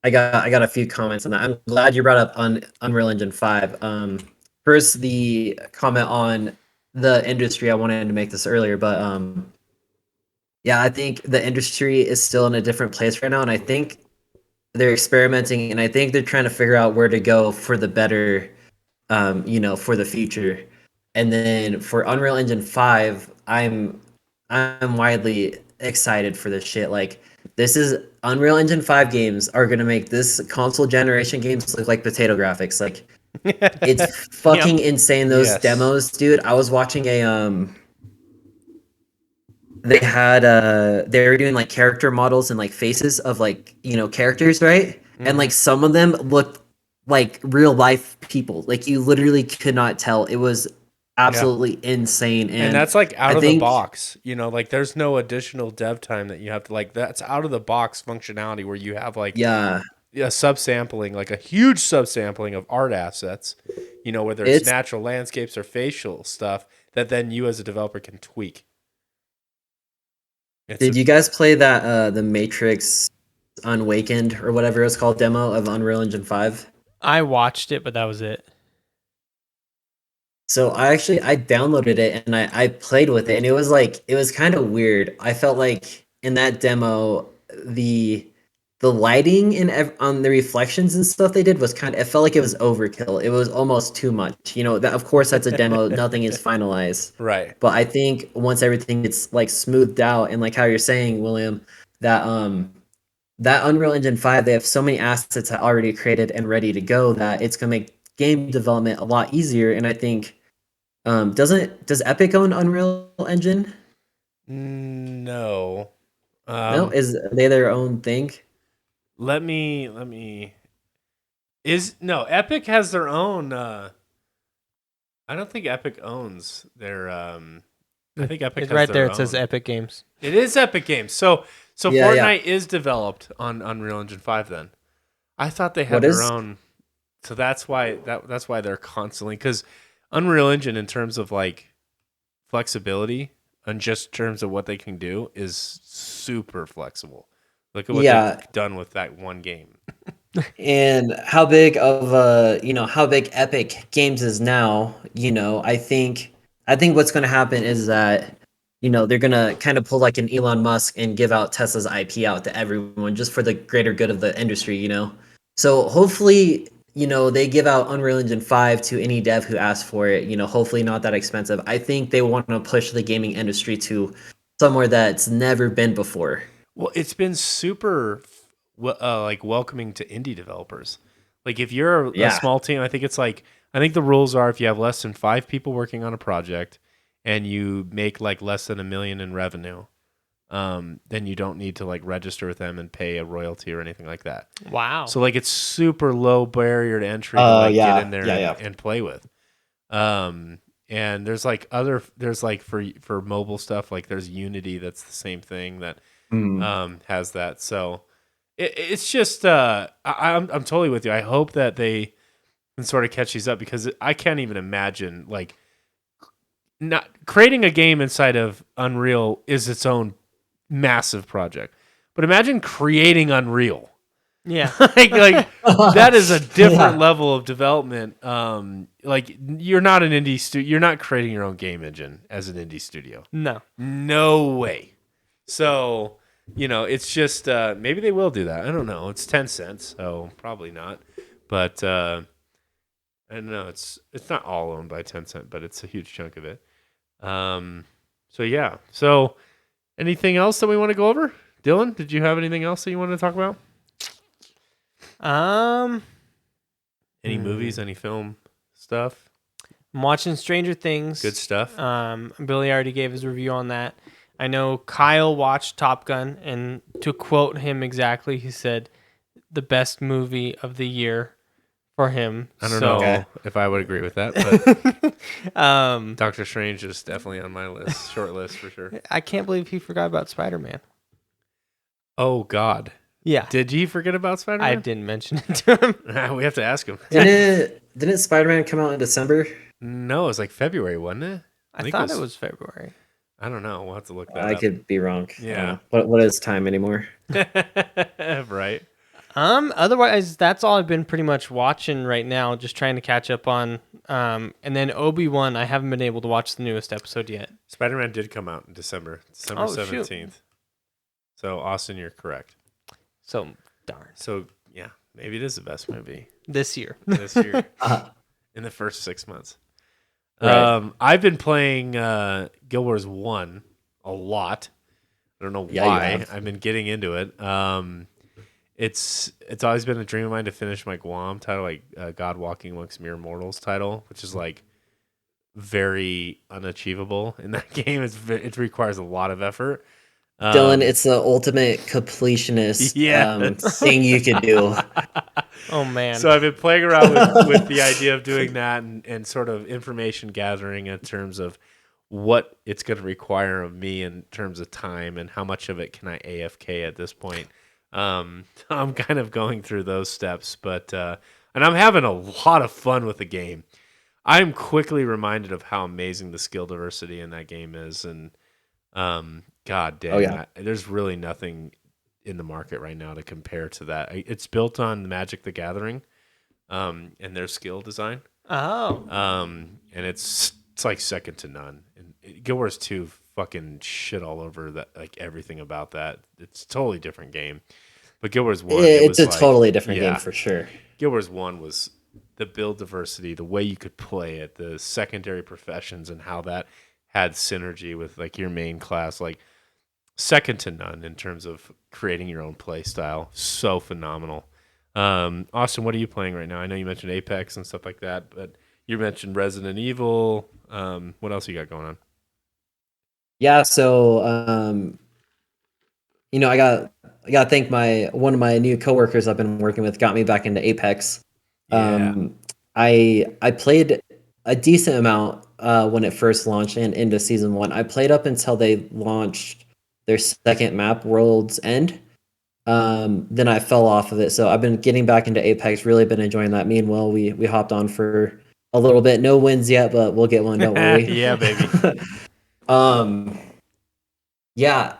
I got a few comments on that. I'm glad you brought up Unreal Engine 5. First, the comment on the industry. I wanted to make this earlier, but I think the industry is still in a different place right now, and I think they're experimenting, and I think they're trying to figure out where to go for the better. For the future. And then for Unreal Engine 5, I'm widely excited for this shit. Like this is Unreal Engine 5 games are going to make this console generation games look like potato graphics. Like it's fucking insane those demos, dude. I was watching they were doing like character models and like faces of like, characters, right? Mm-hmm. And like some of them looked like real life people. Like you literally could not tell. It was absolutely insane. And And that's like out I of the think, box, like there's no additional dev time that you have to like, that's out of the box functionality where you have like yeah, a subsampling, like a huge subsampling of art assets, whether it's it's. natural landscapes or facial stuff that then you as a developer can tweak. It's Did you guys play that the Matrix Unawakened or whatever it's called demo of Unreal Engine 5? I watched it, but that was it. So I downloaded it and I played with it, and it was kind of weird. I felt like in that demo the the lighting on the reflections and stuff they did was it felt like it was overkill. It was almost too much. That, of course, that's a demo, nothing is finalized. right. But I think once everything gets like smoothed out, and like how you're saying, William, that that Unreal Engine 5, they have so many assets already created and ready to go that it's gonna make game development a lot easier. And I think does Epic own Unreal Engine? No. No, is they their own thing? Let me no, Epic has their own I don't think Epic owns their I think Epic It's has right their there. own. It says Epic Games. It is Epic Games. So Yeah, yeah. Fortnite is developed on Unreal Engine 5 then. I thought they had What their is? own. So that's why that's why they're constantly, cuz Unreal Engine in terms of like flexibility and just in terms of what they can do is super flexible. Look at what Yeah, they've done with that one game. and how big of how big Epic Games is now, I think what's going to happen is that they're going to kind of pull like an Elon Musk and give out Tesla's IP out to everyone just for the greater good of the industry. So hopefully, they give out Unreal Engine 5 to any dev who asks for it, hopefully not that expensive. I think they want to push the gaming industry to somewhere that's never been before. Well, it's been super like welcoming to indie developers. Like if you're a Yeah. small team, I think the rules are if you have less than 5 people working on a project and you make like less than $1 million in revenue, then you don't need to like register with them and pay a royalty or anything like that. Wow. So like it's super low barrier to entry to like Yeah, get in there yeah, yeah. and play with. And there's like there's like for mobile stuff, like there's Unity that's the same thing that has that. So it's just I'm totally with you. I hope that they can sort of catch these up because I can't even imagine like not creating a game inside of Unreal is its own massive project. But imagine creating Unreal. Yeah. like that is a different Yeah. level of development. Like you're not an indie studio. You're not creating your own game engine as an indie studio. No. No way. So, it's just maybe they will do that. I don't know. It's 10 cents, so probably not. But I don't know. It's not all owned by Tencent, but it's a huge chunk of it. So yeah. So anything else that we want to go over? Dylan, did you have anything else that you wanted to talk about? Any movies, any film stuff? I'm watching Stranger Things. Good stuff. Billy already gave his review on that. I know Kyle watched Top Gun, and to quote him exactly, he said, "The best movie of the year for him." I don't know Okay. if I would agree with that, but know. Doctor Strange is definitely on my list, short list for sure. I can't believe he forgot about Spider-Man. Oh God, Yeah. did he forget about I Spider-Man? didn't mention it to him. We have to ask him. Didn't Spider-Man come out in December? No, it was like February, wasn't it? I think thought it was February. I don't know. We'll have to look that I up. could be wrong. I don't Yeah. know. What is time anymore? Right. Otherwise, that's all I've been pretty much watching right now, just trying to catch up on. And then Obi-Wan, I haven't been able to watch the newest episode yet. Spider-Man did come out in December Oh, shoot. 17th. So Austin, you're correct. So, darn. So yeah, maybe it is the best movie This year. this year Uh, in the first 6 months. Right. I've been playing Guild Wars 1 a lot. I don't know Yeah, you why. have. I've been getting into it. It's always been a dream of mine to finish my Guam title, like God Walking Amongst Mere Mortals title, which is like very unachievable in that game. It requires a lot of effort. Dylan, it's the ultimate completionist Yes. thing you could do. Oh man. So I've been playing around with the idea of doing that and sort of information gathering in terms of what it's going to require of me in terms of time and how much of it can I AFK at this point. I'm kind of going through those steps, but and I'm having a lot of fun with the game. I'm quickly reminded of how amazing the skill diversity in that game is, and god dang, Oh yeah. there's really nothing in the market right now to compare to that. It's built on Magic the Gathering, and their skill design. Oh. And it's like second to none. And Guild Wars 2 fucking shit all over that, like everything about that. It's a totally different game. But Guild Wars 1, it It's was a like, totally different yeah, game for sure. Guild Wars 1 was the build diversity, the way you could play it, the secondary professions, and how that had synergy with like your main class, like second to none in terms of creating your own play style. So phenomenal. Austin, what are you playing right now? I know you mentioned Apex and stuff like that, but you mentioned Resident Evil. What else you got going on? Yeah, so I got to thank one of my new coworkers I've been working with got me back into Apex. Yeah. I played a decent amount when it first launched and into season 1. I played up until they launched their second map, World's End. Then I fell off of it. So I've been getting back into Apex, really been enjoying that. Meanwhile, we hopped on for a little bit. No wins yet, but we'll get one, don't worry. Yeah, baby. Yeah.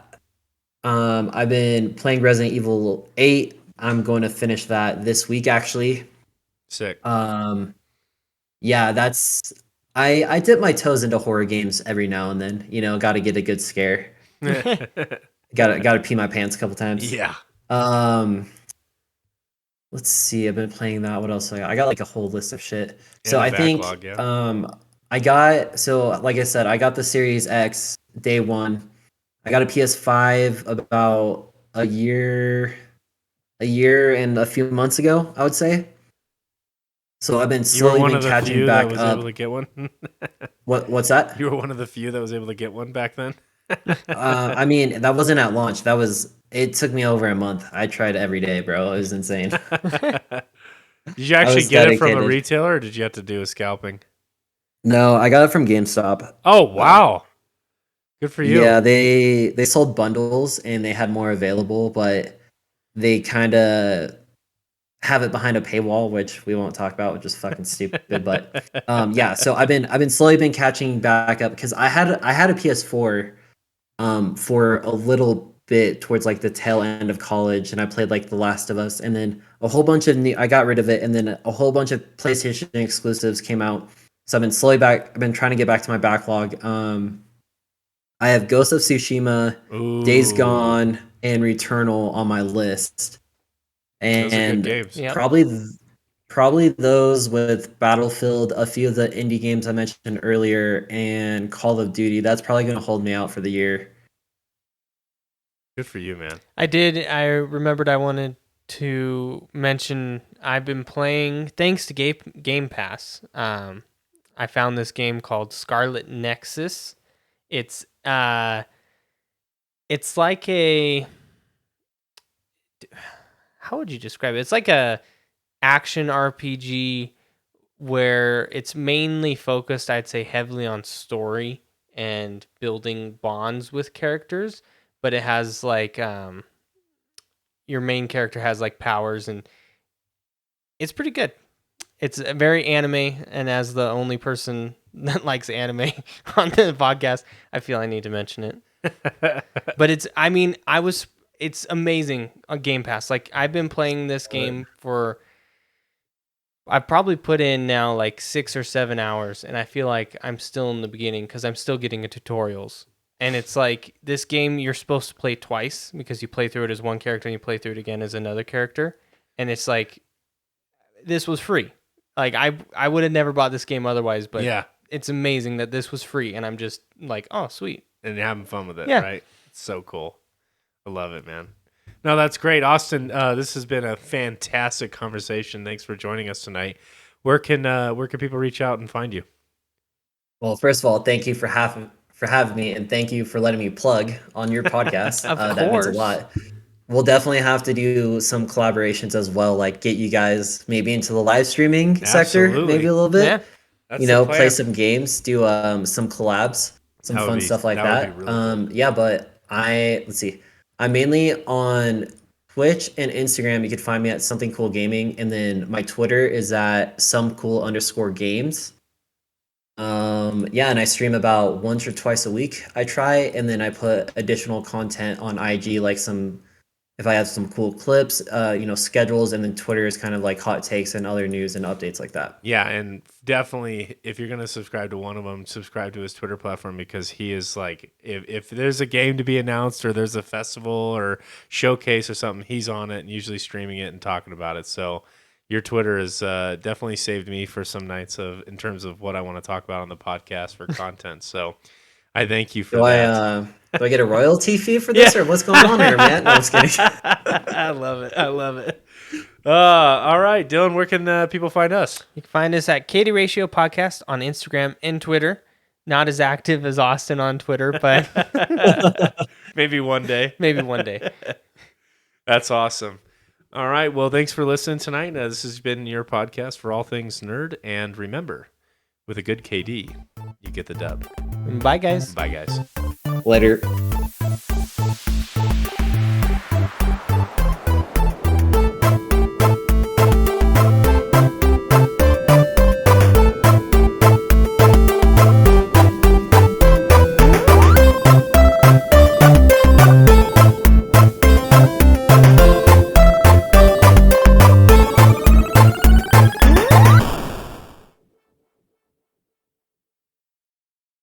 I've been playing Resident Evil 8. I'm going to finish that this week, actually. Sick. Yeah, I dip my toes into horror games every now and then. Got to get a good scare. Got to pee my pants a couple times. Yeah. Let's see. I've been playing that. What else? I got like a whole list of shit. And So a I think backlog, yeah. like I said, I got the Series X day one. I got a PS5 about a year and a few months ago, I would say. So I've been You were slowly one been of the catching few that back was up. able to get one. What's that? You were one of the few that was able to get one back then. I mean, that wasn't at launch. It took me over a month. I tried every day, bro. It was insane. Did you actually was get it from a dedicated. retailer, or did you have to do a scalping? No, I got it from GameStop. Oh wow, good for you. Yeah, they sold bundles and they had more available, but they kind of have it behind a paywall, which we won't talk about, which is fucking stupid. But yeah, so I've been slowly been catching back up because I had a PS4 for a little bit towards like the tail end of college, and I played like The Last of Us, and then a whole bunch of I got rid of it, and then a whole bunch of PlayStation exclusives came out. So I've been trying to get back to my backlog. I have Ghost of Tsushima, Ooh, Days Gone, and Returnal on my list. those are good And games. Yep. probably those with Battlefield, a few of the indie games I mentioned earlier, and Call of Duty. That's probably going to hold me out for the year. Good for you, man. I remembered I wanted to mention I've been playing, thanks to Game Pass. I found this game called Scarlet Nexus. It's like a, how would you describe it? It's like a action RPG where it's mainly focused, I'd say, heavily on story and building bonds with characters, but it has like your main character has like powers, and it's pretty good. It's very anime, and as the only person that likes anime on the podcast, I feel I need to mention it. But it's amazing on Game Pass. Like I've been playing this game for, I've probably put in now like 6 or 7 hours, and I feel like I'm still in the beginning because I'm still getting into tutorials. And it's like this game you're supposed to play twice because you play through it as one character and you play through it again as another character. And it's like, this was free. Like I would have never bought this game otherwise, but Yeah, it's amazing that this was free, and I'm just like, oh, sweet. and you're having fun with it, Yeah. right? It's so cool. I love it, man. No, that's great, Austin. This has been a fantastic conversation. Thanks for joining us tonight. Where can people reach out and find you? Well, first of all, thank you for having me, and thank you for letting me plug on your podcast. Of That means a course. lot. we'll definitely have to do some collaborations as well, like get you guys maybe into the live streaming sector, Absolutely. maybe a little bit. Yeah. That's the Play plan. some games, do some collabs, some That would fun be- stuff like that would that. be really cool. Yeah, but let's see. I'm mainly on Twitch and Instagram. You could find me at Something Cool Gaming, and then my Twitter is at somecool_games. Yeah, and I stream about once or twice a week. I try, and then I put additional content on IG, like if I have some cool clips, schedules, and then Twitter is kind of like hot takes and other news and updates like that. Yeah, and definitely if you're going to subscribe to one of them, subscribe to his Twitter platform, because he is like, if there's a game to be announced or there's a festival or showcase or something, he's on it and usually streaming it and talking about it. So your Twitter has definitely saved me for some nights in terms of what I want to talk about on the podcast for content. So I thank you for that. Do I get a royalty fee for this, or what's going on here, man? No, I'm just kidding. I love it. I love it. All right, Dylan, where can people find us? You can find us at Katie Ratio Podcast on Instagram and Twitter. Not as active as Austin on Twitter, but Maybe one day. maybe one day. That's awesome. All right. Well, thanks for listening tonight. This has been your podcast for all things nerd. And remember, with a good KD, you get the dub. Bye, guys. Bye, guys. Later.